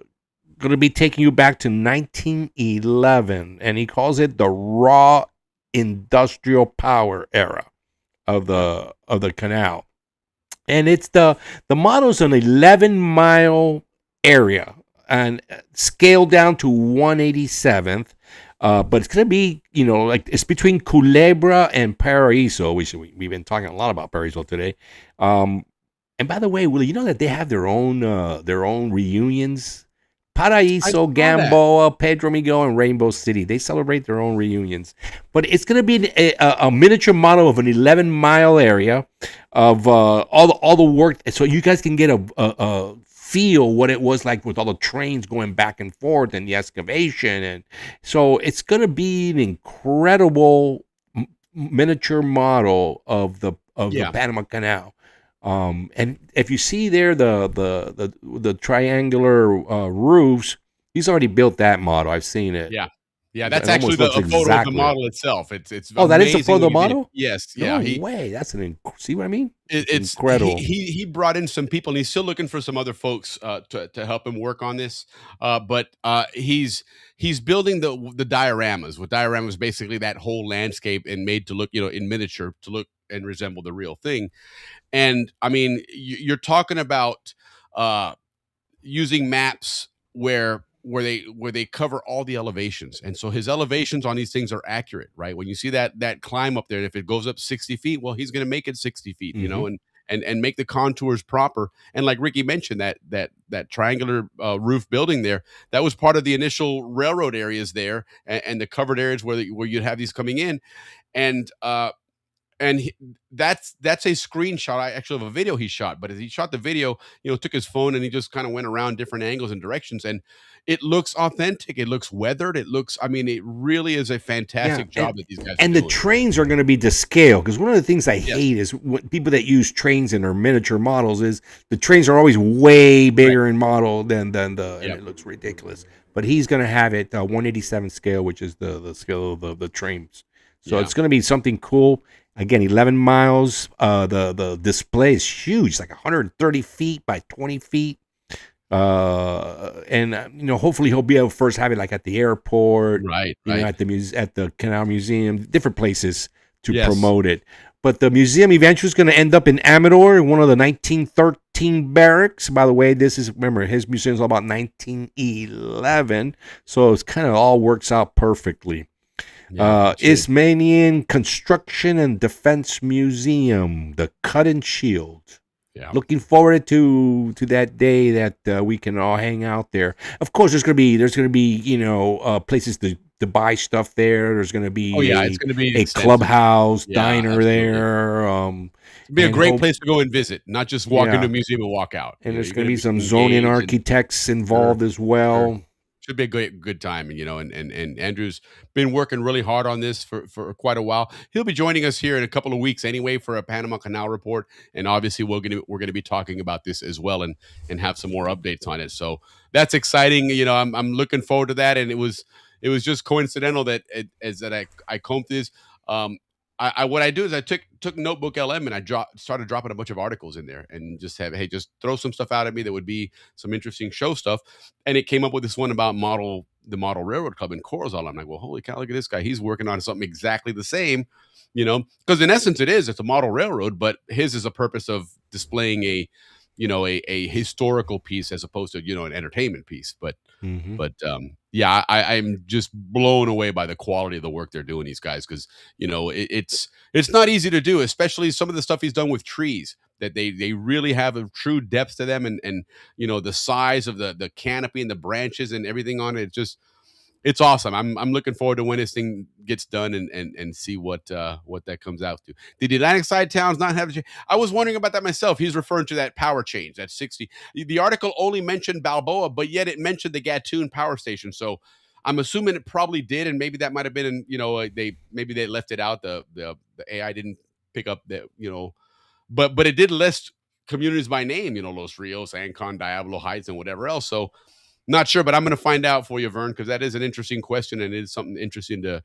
to be taking you back to 1911, and he calls it the raw industrial power era of the canal. And it's the model's an 11-mile area and scaled down to 187th. But it's going to be, like it's between Culebra and Paraíso, which we've been talking a lot about Paraíso today. And by the way, Willie, you know that they have their own reunions? Paraíso, Gamboa, Pedro Miguel, and Rainbow City. They celebrate their own reunions. But it's going to be a miniature model of an 11-mile area of all the work. So you guys can get a feel what it was like with all the trains going back and forth and the excavation. And so it's going to be an incredible miniature model of the Panama Canal. And if you see there the triangular roofs, he's already built that model. I've seen it. Yeah, that's actually a photo of the model itself. It's that is a photo of the model? Yes. No way. That's see what I mean? It's incredible. He brought in some people, and he's still looking for some other folks to help him work on this. But he's building the dioramas. With dioramas, basically that whole landscape and made to look, in miniature, to look and resemble the real thing. And I mean, you're talking about using maps where they cover all the elevations, and so his elevations on these things are accurate, right? When you see that climb up there, if it goes up 60 feet, well, he's going to make it 60 feet, and make the contours proper. And like Ricky mentioned, that triangular roof building there, that was part of the initial railroad areas there, and the covered areas where you'd have these coming in, and that's a screenshot actually of a video he shot. But as he shot the video, took his phone and he just kind of went around different angles and directions, and it looks authentic. It looks weathered. It really is a fantastic job that these guys. And the trains are going to be to scale, because one of the things I hate is when people that use trains in their miniature models is the trains are always way bigger in model than and it looks ridiculous. But he's going to have it 187 scale, which is the scale of the trains. So it's going to be something cool. Again, 11 miles. The display is huge. It's like 130 feet by 20 feet. And hopefully he'll be able to first have it like at the airport, right. At the Canal Museum, different places to promote it. But the museum eventually is going to end up in Amador, in one of the 1913 barracks. By the way, remember, his museum is all about 1911, so it's kind of all works out perfectly. Isthmian Construction and Defense Museum, the Cut and Shield. Yeah. Looking forward to that day that we can all hang out there. Of course, there's gonna be places to to buy stuff there. There's going to be it's going to be a extensive. clubhouse, Yeah, diner absolutely. there. It'd be a great place to go and visit, not just walk into a museum and walk out. And there's going to be some Zonian architects involved as well. Sure. Should be a good time, and Andrew's been working really hard on this for quite a while. He'll be joining us here in a couple of weeks anyway for a Panama Canal report, and obviously we're gonna be talking about this as well and have some more updates on it. So that's exciting. I'm looking forward to that, and it was just coincidental that I combed this. What I do is I took Notebook LM and I started dropping a bunch of articles in there and just just throw some stuff out at me that would be some interesting show stuff. And it came up with this one about the Model Railroad Club in Corozal. I'm like, well, holy cow, look at this guy. He's working on something exactly the same, because in essence it's a model railroad, but his is a purpose of displaying a historical piece as opposed to, an entertainment piece. But I'm just blown away by the quality of the work they're doing, these guys, because it's not easy to do, especially some of the stuff he's done with trees that they really have a true depth to them, and the size of the canopy and the branches and everything on it. It's awesome. I'm looking forward to when this thing gets done and see what that comes out to. Did the Atlantic side towns not have? I was wondering about that myself. He's referring to that power change, that 60. The article only mentioned Balboa, but yet it mentioned the Gatun power station. So I'm assuming it probably did, and maybe that might have been, they left it out. The AI didn't pick up that, but it did list communities by name. Los Rios, Ancon, Diablo Heights, and whatever else. So. Not sure, but I'm going to find out for you, Vern, because that is an interesting question and it is something interesting to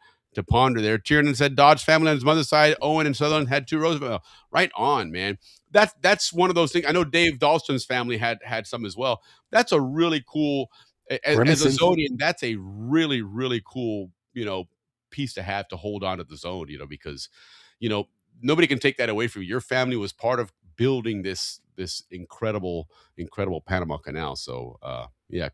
ponder there. Tiernan said Dodge family on his mother's side, Owen and Sutherland had 2 Roosevelt. Right on, man. That's one of those things. I know Dave Dalston's family had some as well. That's a really cool, as a Zonian, that's a really, really cool, piece to have to hold on to the zone, because, nobody can take that away from you. Your family was part of building this incredible Panama Canal. So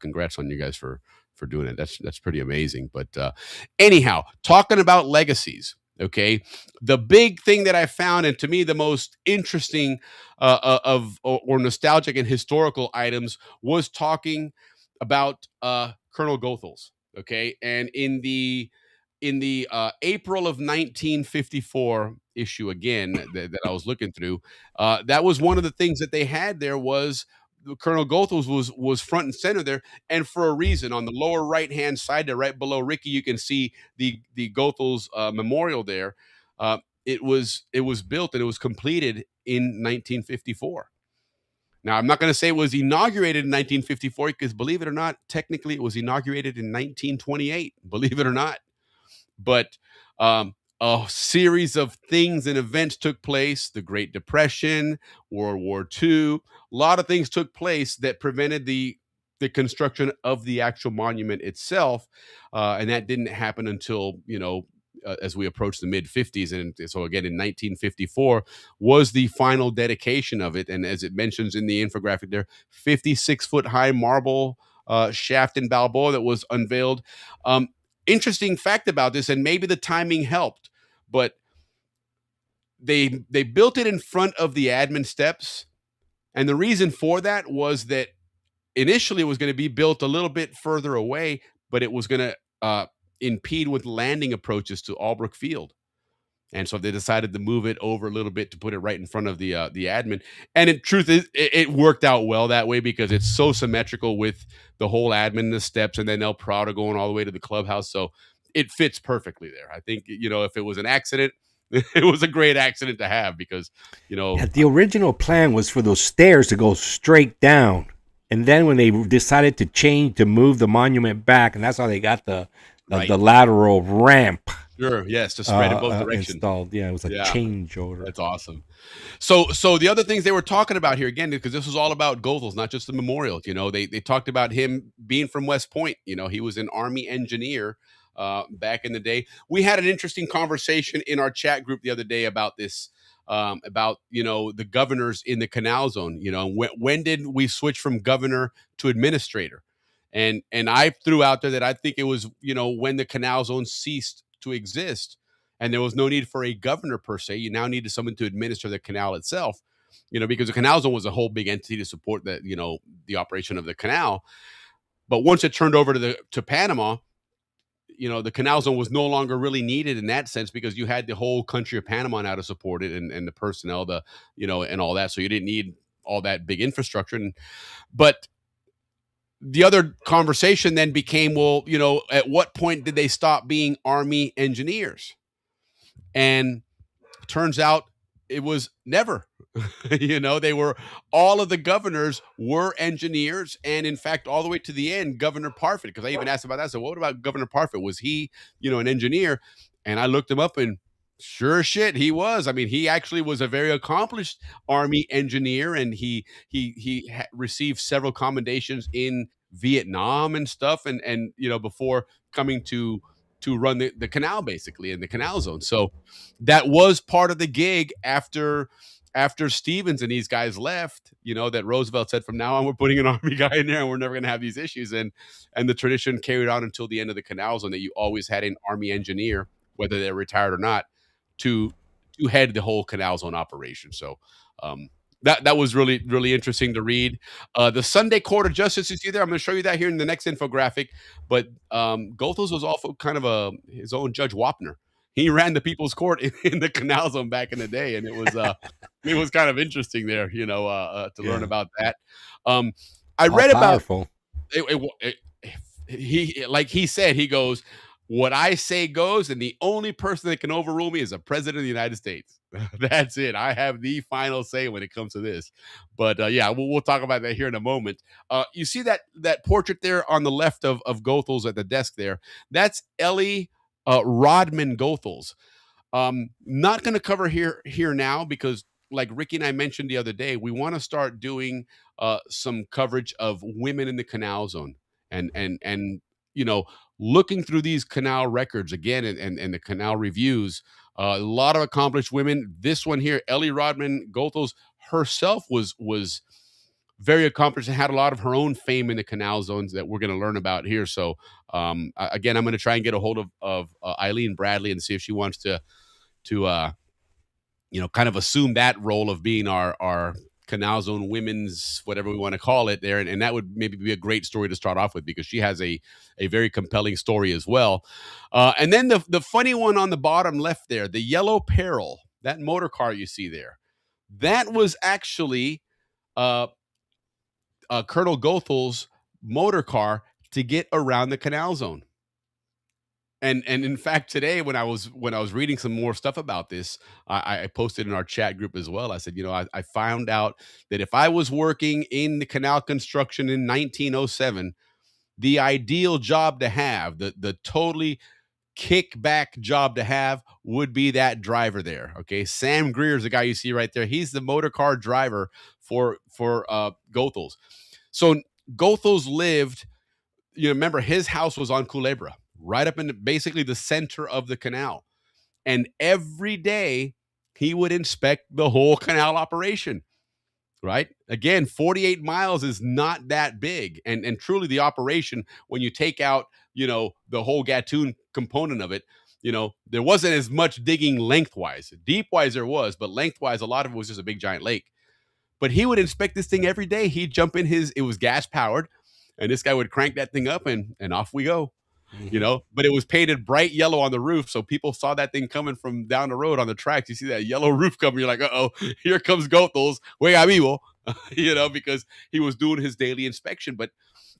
congrats on you guys for doing it. That's pretty amazing. But anyhow, talking about legacies, okay, the big thing that I found, and to me the most interesting or nostalgic and historical items, was talking about Colonel Goethals. Okay, and in the April of 1954 issue, again, that I was looking through, that was one of the things that they had there was Colonel Goethals was front and center there, and for a reason. On the lower right hand side there, right below Ricky, you can see the Goethals memorial there. It was built and it was completed in 1954. Now, I'm not going to say it was inaugurated in 1954 because, believe it or not, technically it was inaugurated in 1928. Believe it or not. But a series of things and events took place. The Great Depression, World War II, a lot of things took place that prevented the construction of the actual monument itself. And that didn't happen until, as we approach the mid 50s. And so again, in 1954 was the final dedication of it. And as it mentions in the infographic there, 56-foot high marble shaft in Balboa that was unveiled. Interesting fact about this, and maybe the timing helped, but they built it in front of the admin steps. And the reason for that was that initially it was going to be built a little bit further away, but it was going to impede with landing approaches to Albrook Field. And so they decided to move it over a little bit to put it right in front of the admin. And in truth, it worked out well that way because it's so symmetrical with the whole admin, the steps, and then El Prado going all the way to the clubhouse. So it fits perfectly there. I think, if it was an accident, it was a great accident to have because, the original plan was for those stairs to go straight down. And then when they decided to move the monument back, and that's how they got the lateral ramp. Sure. Yes, to spread in both directions. Installed. Yeah, it was a change order. That's awesome. So the other things they were talking about here, again, because this was all about Goethals, not just the memorial. They talked about him being from West Point. He was an Army engineer back in the day. We had an interesting conversation in our chat group the other day about this, about the governors in the Canal Zone. When did we switch from governor to administrator? And I threw out there that I think it was when the Canal Zone ceased to exist, and there was no need for a governor per se. You now needed someone to administer the canal itself, because the Canal Zone was a whole big entity to support the operation of the canal. But once it turned over to Panama, the canal zone was no longer really needed in that sense because you had the whole country of Panama now to support it and the personnel, and all that. So you didn't need all that big infrastructure. But the other conversation then became, well, at what point did they stop being Army engineers? And turns out it was never. They were, all of the governors were engineers, and in fact, all the way to the end, Governor Parfit, because I even asked about that. So, what about Governor Parfit? Was he, an engineer? And I looked him up, and sure as shit, he was. I mean, he actually was a very accomplished Army engineer, and he received several commendations in Vietnam and stuff, and before coming to run the canal, basically, in the canal zone. So that was part of the gig after Stevens and these guys left, that Roosevelt said, from now on, we're putting an Army guy in there and we're never going to have these issues. And the tradition carried on until the end of the canal zone, that you always had an Army engineer, whether they're retired or not, to head the whole canal zone operation. So that was really, really interesting to read. The Sunday Court of Justice, you see there, I'm going to show you that here in the next infographic. But Goethals was also kind of his own Judge Wapner. He ran the People's Court in the canal zone back in the day, and it was kind of interesting there, to learn about that. I read powerful. about he said, he goes, what I say goes, and the only person that can overrule me is the president of the United States. That's it. I have the final say when it comes to this. But yeah, we'll talk about that here in a moment. You see that portrait there on the left of Goethals at the desk there? That's Ellie Rodman Goethals. Not going to cover here now because, like Ricky and I mentioned the other day, we want to start doing some coverage of women in the canal zone, and looking through these canal records again and the canal reviews. A lot of accomplished women. This one here, Ellie Rodman Goethals herself, was very accomplished and had a lot of her own fame in the canal zones that we're going to learn about here. So again, I'm going to try and get a hold of Eileen Bradley and see if she wants to kind of assume that role of being our canal zone women's, whatever we want to call it there. And that would maybe be a great story to start off with, because she has a very compelling story as well. And then the funny one on the bottom left there, the Yellow Peril, that motor car you see there, that was actually Colonel Goethals' motor car to get around the canal zone. And in fact, today when I was reading some more stuff about this, I posted in our chat group as well. I said, I found out that if I was working in the canal construction in 1907, the ideal job to have, the totally kickback job to have, would be that driver there. Okay, Sam Greer is the guy you see right there. He's the motor car driver for Goethals. So Goethals lived. Remember, his house was on Culebra, right up in basically the center of the canal. And every day he would inspect the whole canal operation, right? Again, 48 miles is not that big. And truly the operation, when you take out, the whole Gatun component of it, there wasn't as much digging lengthwise. Deepwise there was, but lengthwise, a lot of it was just a big giant lake. But he would inspect this thing every day. He'd jump in it was gas powered. And this guy would crank that thing up and off we go, but it was painted bright yellow on the roof. So people saw that thing coming from down the road on the tracks. You see that yellow roof coming. You're like, uh-oh, here comes Goethals. Way vivo, because he was doing his daily inspection. But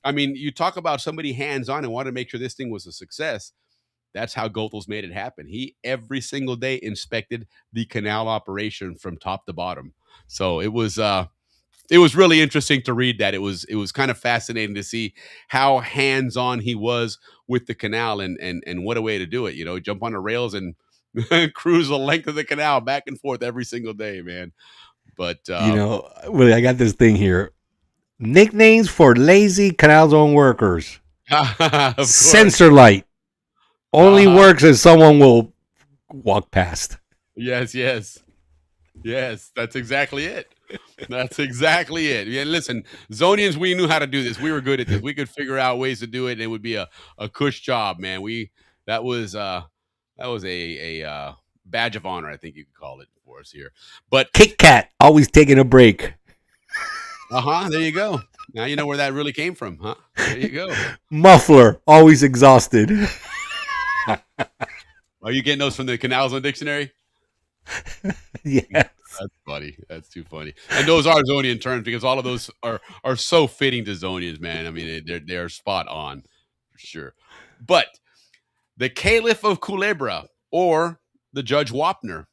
I mean, you talk about somebody hands-on and wanted to make sure this thing was a success. That's how Goethals made it happen. He every single day inspected the canal operation from top to bottom. So it was really interesting to read that. It was kind of fascinating to see how hands-on he was with the canal, and what a way to do it. Jump on the rails and cruise the length of the canal back and forth every single day, man. But Willie, I got this thing here. Nicknames for lazy canal zone workers. Sensor light. Only works as someone will walk past. Yes. That's exactly it. That's exactly it. Yeah, listen, Zonians, we knew how to do this. We were good at this. We could figure out ways to do it, and it would be a cush job, man. That was a badge of honor, I think you could call it, for us here. But Kit Kat, always taking a break. There you go. Now you know where that really came from, huh? There you go. Muffler, always exhausted. Are you getting those from the Canals on Dictionary? Yes. That's funny. That's too funny. And those are Zonian terms because all of those are so fitting to Zonians, man. I mean, they're spot on for sure. But the Caliph of Culebra, or the Judge Wapner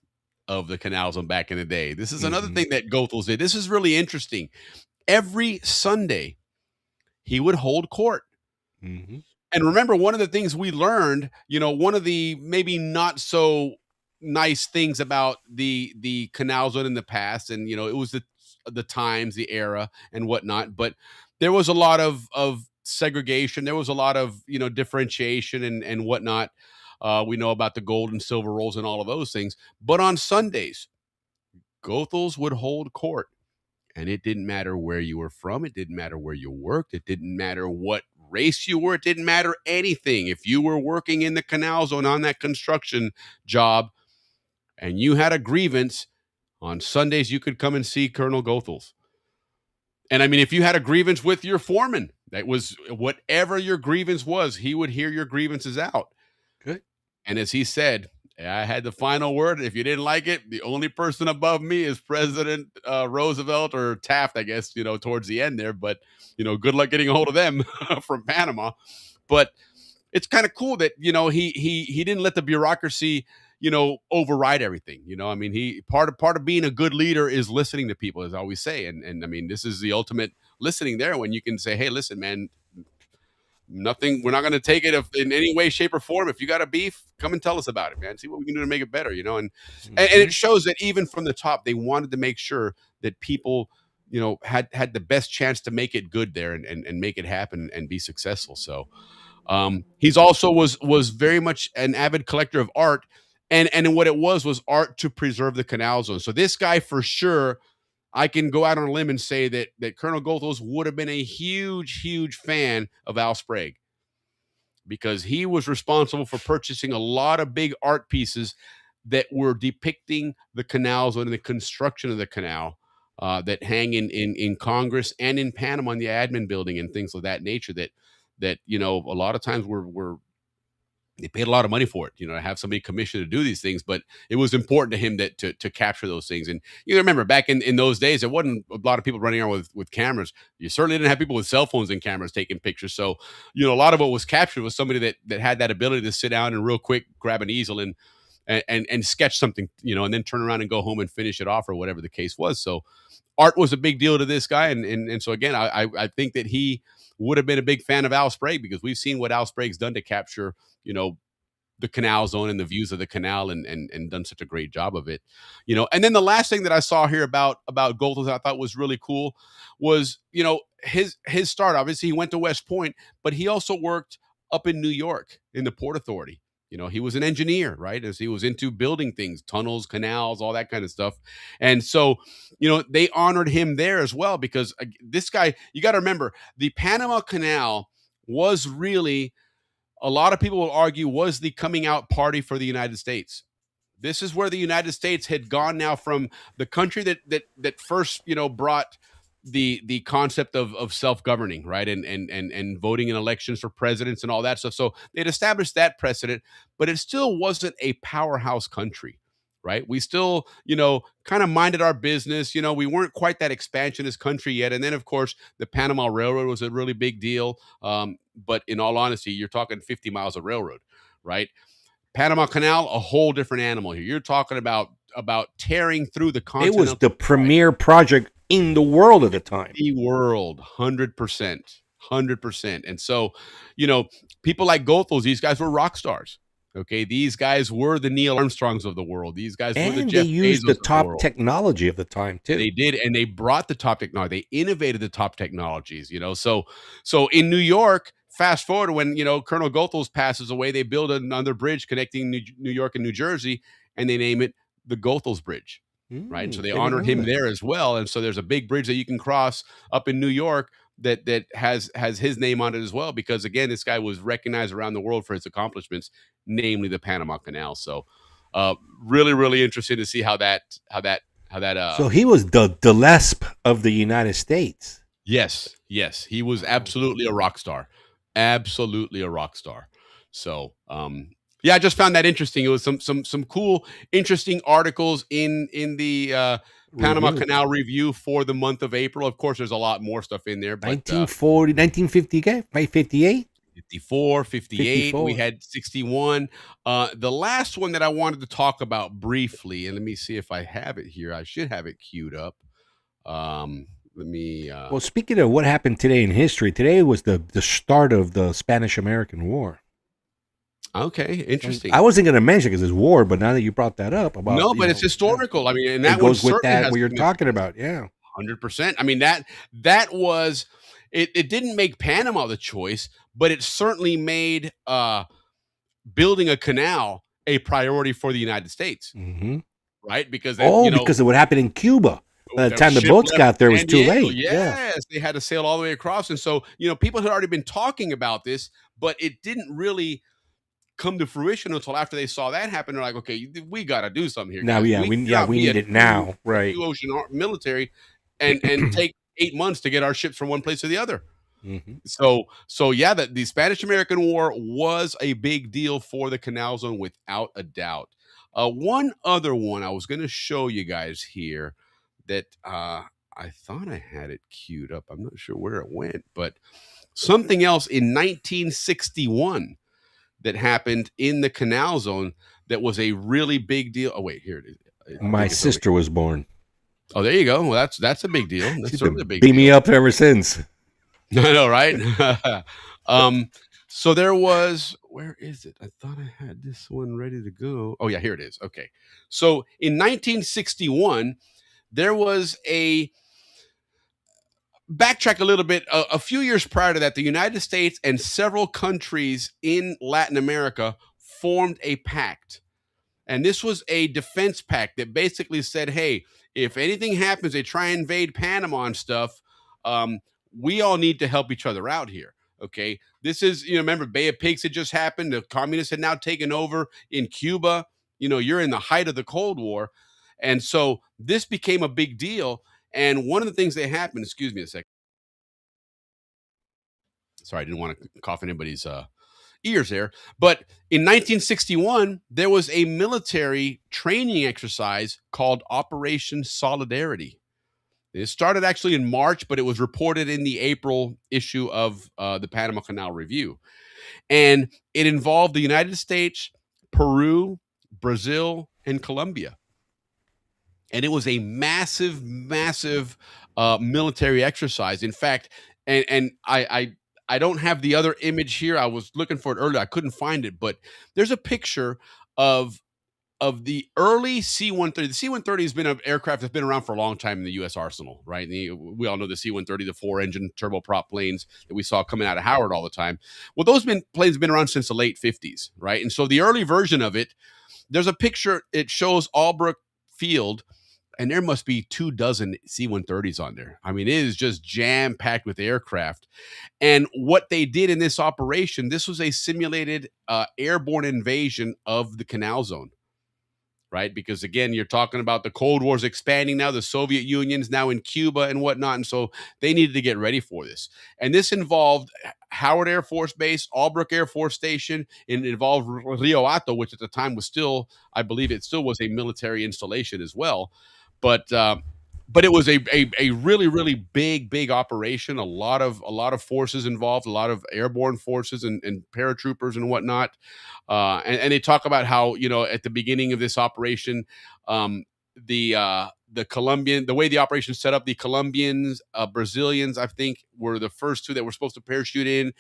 of the Canals on back in the day. This is another thing that Goethals did. This is really interesting. Every Sunday, he would hold court. And remember, one of the things we learned, one of the maybe not so nice things about the Canal Zone in the past, and it was the times, the era, and whatnot. But there was a lot of segregation. There was a lot of differentiation and whatnot. We know about the gold and silver rolls and all of those things. But on Sundays, Goethals would hold court. And it didn't matter where you were from. It didn't matter where you worked. It didn't matter what race you were. It didn't matter anything. If you were working in the Canal Zone on that construction job and you had a grievance, on Sundays you could come and see Colonel Goethals. And I mean, if you had a grievance with your foreman, that was whatever your grievance was, he would hear your grievances out. Good. And as he said, I had the final word. If you didn't like it, the only person above me is President Roosevelt or Taft, I guess, towards the end there. But, good luck getting a hold of them from Panama. But it's kind of cool that, he didn't let the bureaucracy, override everything. I mean, he part of being a good leader is listening to people, as I always say. And I mean, this is the ultimate listening there when you can say, hey, listen, man, nothing, we're not going to take it in any way, shape, or form. If you got a beef, come and tell us about it, man. See what we can do to make it better, and it shows that even from the top, they wanted to make sure that people, had the best chance to make it good there and make it happen and be successful. So he's also was very much an avid collector of art, and what it was art to preserve the Canal Zone. So this guy, for sure, I can go out on a limb and say that Colonel Goethals would have been a huge, huge fan of Al Sprague, because he was responsible for purchasing a lot of big art pieces that were depicting the Canal Zone and the construction of the canal that hang in Congress and in Panama in the admin building and things of that nature. That a lot of times they paid a lot of money for it, to have somebody commissioned to do these things, but it was important to him that to capture those things. And remember back in those days, there wasn't a lot of people running around with cameras. You certainly didn't have people with cell phones and cameras taking pictures. So, a lot of what was captured was somebody that had that ability to sit down and real quick grab an easel and sketch something, and then turn around and go home and finish it off or whatever the case was. So art was a big deal to this guy. And so again, I think that he would have been a big fan of Al Sprague, because we've seen what Al Sprague's done to capture, the Canal Zone and the views of the canal and done such a great job of it. And then the last thing that I saw here about Goethals I thought was really cool was, his start. Obviously he went to West Point, but he also worked up in New York in the Port Authority. He was an engineer, right? As he was into building things, tunnels, canals, all that kind of stuff. And so, they honored him there as well, because this guy, you got to remember, the Panama Canal was really, a lot of people will argue, was the coming out party for the United States. This is where the United States had gone now from the country that first, brought the concept of self-governing, right? And voting in elections for presidents and all that stuff. So they'd established that precedent, but it still wasn't a powerhouse country, right? We still, kind of minded our business. We weren't quite that expansionist country yet. And then, of course, the Panama Railroad was a really big deal. But in all honesty, you're talking 50 miles of railroad, right? Panama Canal, a whole different animal here. You're talking about tearing through the continent. It was the premier project in the world at the time. The world, 100%. 100%. And so, people like Goethals, these guys were rock stars. Okay, these guys were the Neil Armstrongs of the world. These guys were the Jeff Bezos. And they used the top technology of the time too. They did, and they brought the top technology. They innovated the top technologies. So in New York, fast forward when Colonel Goethals passes away, they build another bridge connecting New York and New Jersey, and they name it the Goethals Bridge. Right, so they honored him there as well. And so there's a big bridge that you can cross up in New York that has his name on it as well, because again, this guy was recognized around the world for his accomplishments, namely the Panama Canal. So really, really interesting to see how that so he was the Gillespie of the United States. Yes, he was absolutely a rock star. Absolutely a rock star. So Yeah, I just found that interesting. It was some cool, interesting articles in the Panama Review. Canal Review for the month of April. Of course, there's a lot more stuff in there, but 1940, 1950, 58? 54, 58, 54. we had 61. The last one that I wanted to talk about briefly, and let me see if I have it here. I should have it queued up. Let me. Well, speaking of what happened today in history, today was the start of the Spanish-American War. Okay, interesting. I wasn't going to mention because it's war, but now that you brought that up about but it's historical. I mean, and that it goes one with certainly that has what you're been- talking about. Yeah, 100%. I mean, that was it didn't make Panama the choice, but it certainly made building a canal a priority for the United States, right? Because because of what happened in Cuba. By the time the ship boats left got there, it was San too Diego. late. Yes, they had to sail all the way across, and so people had already been talking about this, but it didn't really come to fruition until after they saw that happen. They're like, okay, we got to do something here. Now, guys. we need it now, right? Two ocean military, and take 8 months to get our ships from one place to the other. So yeah, the Spanish-American War was a big deal for the Canal Zone without a doubt. One other one I was going to show you guys here that I thought I had it queued up. I'm not sure where it went, but something else in 1961 that happened in the Canal Zone that was a really big deal. Oh wait, here it is. My sister was born. Oh, there you go. Well, that's a big deal. That's certainly a big beat deal. me up ever since. I know, right? So there was, where is it? I thought I had this one ready to go. Oh yeah, here it is. Okay. So in 1961, there was backtrack a little bit. A few years prior to that, the United States and several countries in Latin America formed a pact. And this was a defense pact that basically said, hey, if anything happens, they try and invade Panama and stuff, we all need to help each other out here. Okay. This is, remember, Bay of Pigs had just happened. The communists had now taken over in Cuba. You're in the height of the Cold War. And so this became a big deal. And one of the things that happened, excuse me a second. Sorry, I didn't want to cough in anybody's ears there. But in 1961, there was a military training exercise called Operation Solidarity. It started actually in March, but it was reported in the April issue of the Panama Canal Review. And it involved the United States, Peru, Brazil, and Colombia. And it was a massive, massive military exercise. In fact, and I don't have the other image here. I was looking for it earlier. I couldn't find it, but there's a picture of the early C-130. The C-130 has been an aircraft that's been around for a long time in the U.S. arsenal, right? We all know the C-130, the 4-engine turboprop planes that we saw coming out of Howard all the time. Well, those planes have been around since the late 50s, right? And so the early version of it, there's a picture. It shows Albrook Field, and there must be 24 C-130s on there. I mean, it is just jam-packed with aircraft. And what they did in this operation, this was a simulated airborne invasion of the Canal Zone, right? Because again, you're talking about the Cold War's expanding now, the Soviet Union's now in Cuba and whatnot. And so they needed to get ready for this. And this involved Howard Air Force Base, Albrook Air Force Station, and it involved Rio Hato, which at the time was still, I believe it still was a military installation as well. But it was a really, really big operation. A lot of forces involved, a lot of airborne forces and paratroopers and whatnot. And they talk about how, at the beginning of this operation, the Colombian, the way the operation set up, the Colombians, Brazilians, I think, were the first two that were supposed to parachute in,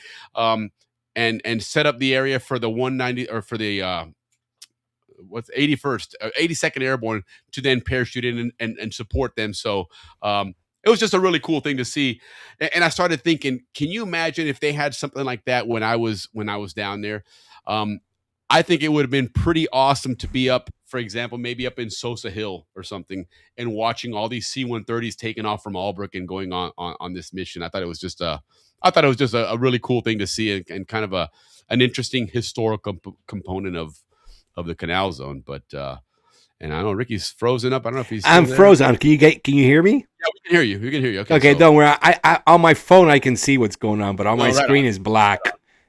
and set up the area for the 190 or for the 82nd Airborne to then parachute in and support them. So it was just a really cool thing to see. And I started thinking, can you imagine if they had something like that when I was down there? I think it would have been pretty awesome to be up, for example, maybe up in Sosa Hill or something, and watching all these C-130s taking off from Albrook and going on this mission. I thought it was just a really cool thing to see, and kind of an interesting historical component of the Canal Zone. But and I know Ricky's frozen up. I don't know if he's I'm there. frozen. Can you hear me? Yeah, we can hear you. We can hear you. Okay, so, don't worry. I on my phone I can see what's going on, but on my right screen on. is black.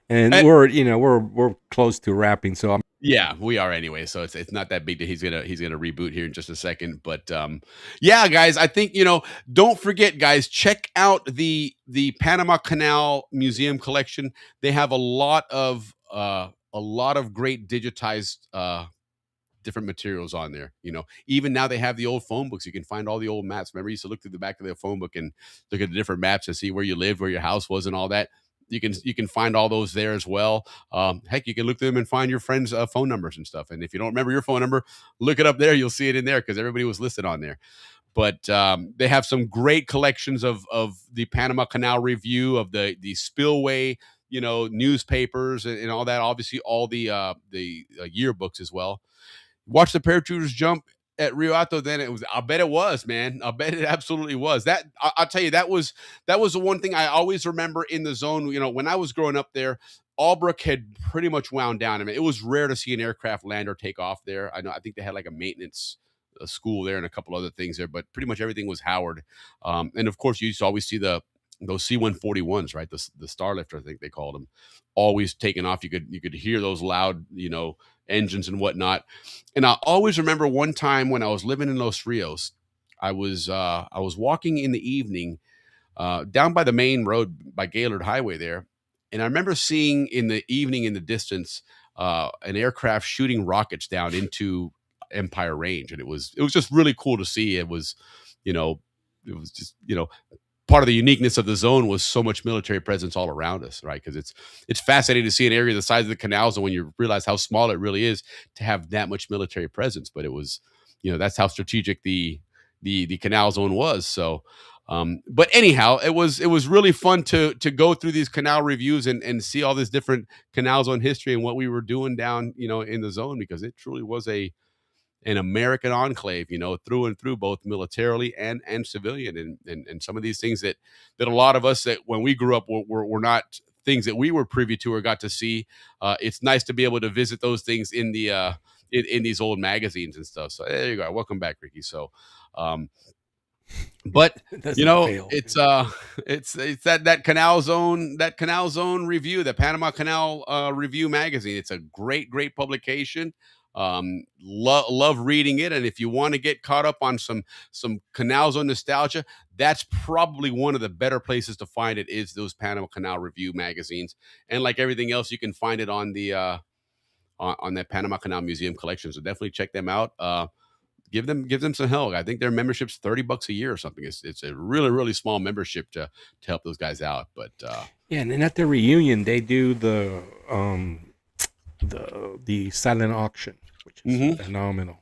And we're close to wrapping, so I'm. Yeah, we are anyway, so it's not that big that he's gonna reboot here in just a second. But yeah, guys, I think don't forget, guys, check out the Panama Canal Museum collection. They have a lot of great digitized different materials on there. Even now they have the old phone books. You can find all the old maps. Remember, you used to look through the back of the phone book and look at the different maps and see where you lived, where your house was, and all that. You can find all those there as well. Heck, you can look through them and find your friends' phone numbers and stuff. And if you don't remember your phone number, look it up there. You'll see it in there because everybody was listed on there. But they have some great collections of the Panama Canal Review, of the spillway, newspapers and all that. Obviously, all the yearbooks as well. Watch the parachuters jump at Rio Alto. Then I bet it was, man. I bet it absolutely was. I'll tell you, that was the one thing I always remember in the zone. When I was growing up there, Albrook had pretty much wound down. I mean, it was rare to see an aircraft land or take off there. I think they had like a maintenance school there and a couple other things there, but pretty much everything was Howard. And of course, you used to always see those C-141s, right? The Starlifter, I think they called them, always taking off. You could hear those loud, engines and whatnot. And I always remember one time when I was living in Los Rios, I was walking in the evening down by the main road by Gaylord Highway there, and I remember seeing in the evening in the distance an aircraft shooting rockets down into Empire Range, and it was just really cool to see. It was just part of the uniqueness of the zone was so much military presence all around us, right? Because it's fascinating to see an area the size of the Canal Zone when you realize how small it really is to have that much military presence. But it was, that's how strategic the Canal Zone was. So, but anyhow, it was really fun to go through these canal reviews and see all this different Canal Zone history and what we were doing down, in the zone, because it truly was an American enclave, through and through, both militarily and civilian, and some of these things that a lot of us that when we grew up were not things that we were privy to or got to see. It's nice to be able to visit those things in the in these old magazines and stuff. So there you go. Welcome back, Ricky. So, but it's that Canal Zone review, the Panama Canal Review magazine. It's a great publication. Love reading it, and if you want to get caught up on some Canal Zone nostalgia, that's probably one of the better places to find it, is those Panama Canal Review magazines. And like everything else, you can find it on the on that Panama Canal Museum collection. So definitely check them out. Give them some help. I think their membership's $30 a year or something. It's a really small membership to help those guys out. But yeah, and then at the reunion they do the silent auction, which is phenomenal.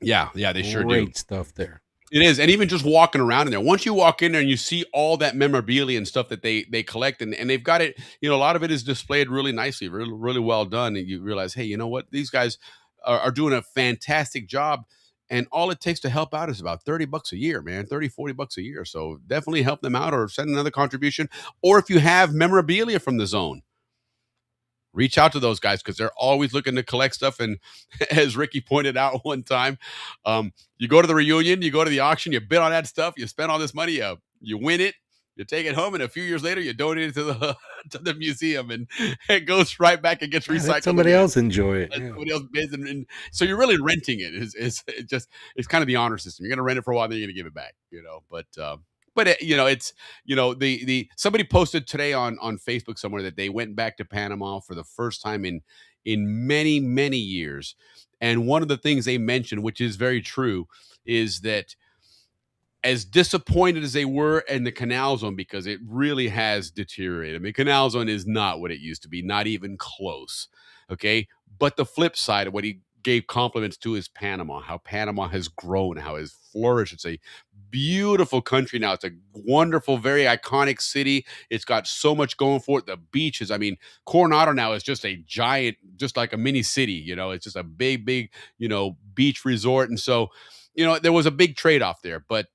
Yeah, they sure do. Great stuff there. It is. And even just walking around in there, once you walk in there and you see all that memorabilia and stuff that they collect, and they've got it, a lot of it is displayed really nicely, really well done. And you realize, hey, you know what? These guys are doing a fantastic job. And all it takes to help out is about $30 a year, man, $30-$40 a year. So definitely help them out or send another contribution. Or if you have memorabilia from the zone, reach out to those guys, because they're always looking to collect stuff. And as Ricky pointed out one time, you go to the reunion, you go to the auction, you bid on that stuff, you spend all this money, you win it, you take it home, and a few years later, you donate it to the museum, and it goes right back and gets recycled. Let somebody else enjoy it. Somebody else bids, and so you're really renting it. It's kind of the honor system. You're going to rent it for a while, then you're going to give it back. But it's the somebody posted today on Facebook somewhere that they went back to Panama for the first time in many years, and one of the things they mentioned, which is very true, is that as disappointed as they were in the Canal Zone, because it really has deteriorated. I mean, Canal Zone is not what it used to be, not even close. Okay, but the flip side of what he gave compliments to is Panama, how Panama has grown, how it has flourished. It's a beautiful country now. It's a wonderful, very iconic city. It's got so much going for it. The beaches, I mean, Coronado now is just a giant, just like a mini city. It's just a big beach resort. And so, there was a big trade-off there. But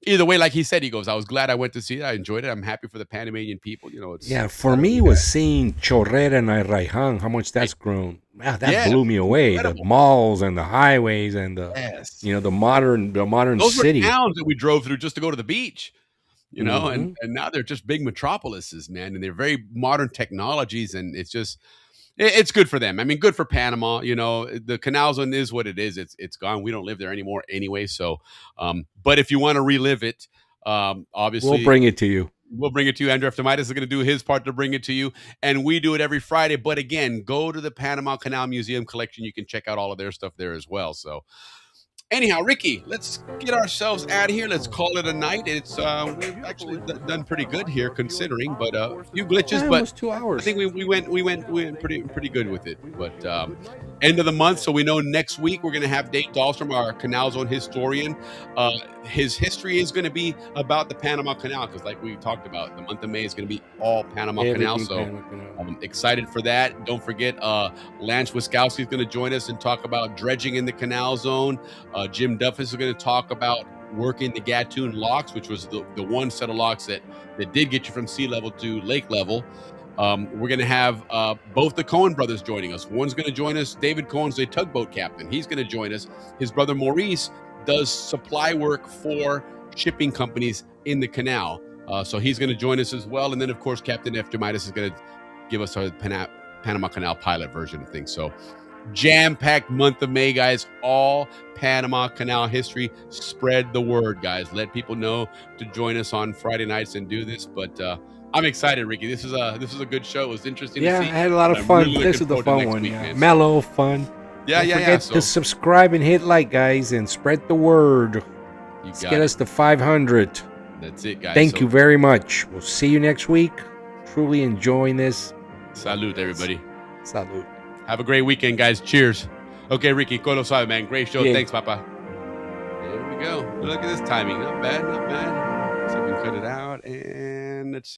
either way, like he said, he goes, I was glad I went to see it. I enjoyed it. I'm happy for the Panamanian people. For me, it was seeing Chorrera and Arraiján, how much that's grown. Wow, that blew me away. Incredible. The malls and the highways and the modern those city. Those were towns that we drove through just to go to the beach. you know, and now they're just big metropolises, man, and they're very modern technologies, and it's good for them. I mean, good for Panama. You know, the Canal Zone is what it is. It's gone. We don't live there anymore anyway. So, but if you want to relive it, obviously we'll bring it to you. We'll bring it to you. Andrew Eftimitis is going to do his part to bring it to you. And we do it every Friday. But again, go to the Panama Canal Museum collection. You can check out all of their stuff there as well. So anyhow, Ricky, let's get ourselves out of here. Let's call it a night. It's we've actually done pretty good here considering, but a few glitches, but 2 hours. I think we went pretty good with it. But end of the month, so we know next week we're going to have Dave Dahlstrom, our Canal Zone historian. His history is going to be about the Panama Canal because, like we talked about, the month of May is going to be all Panama Canal. So I'm excited for that. Don't forget, Lance Wiskowski is going to join us and talk about dredging in the Canal Zone. Jim Duffus is going to talk about working the Gatun locks, which was the one set of locks that did get you from sea level to lake level. We're going to have both the Cohen brothers joining us. One's going to join us. David Cohen's a tugboat captain. He's going to join us. His brother Maurice does supply work for shipping companies in the canal. So he's going to join us as well. And then, of course, Captain Eftimitis is going to give us our Panama Canal pilot version of things. So jam-packed month of May, guys. All Panama Canal history. Spread the word, guys. Let people know to join us on Friday nights and do this. But I'm excited, Ricky. This is a good show. It was interesting to see. I had a lot of fun. Really this is the fun one. week, Mellow, fun. Don't forget to subscribe and hit like, guys, and spread the word. Let's get us to 500. That's it, guys. Thank you very much. We'll see you next week. Truly enjoying this. Salute, everybody. Salute. Have a great weekend, guys. Cheers. Okay, Ricky, Colo Suave, man. Great show. Yeah. Thanks, Papa. There we go. Look at this timing. Not bad, not bad. So we can cut it out and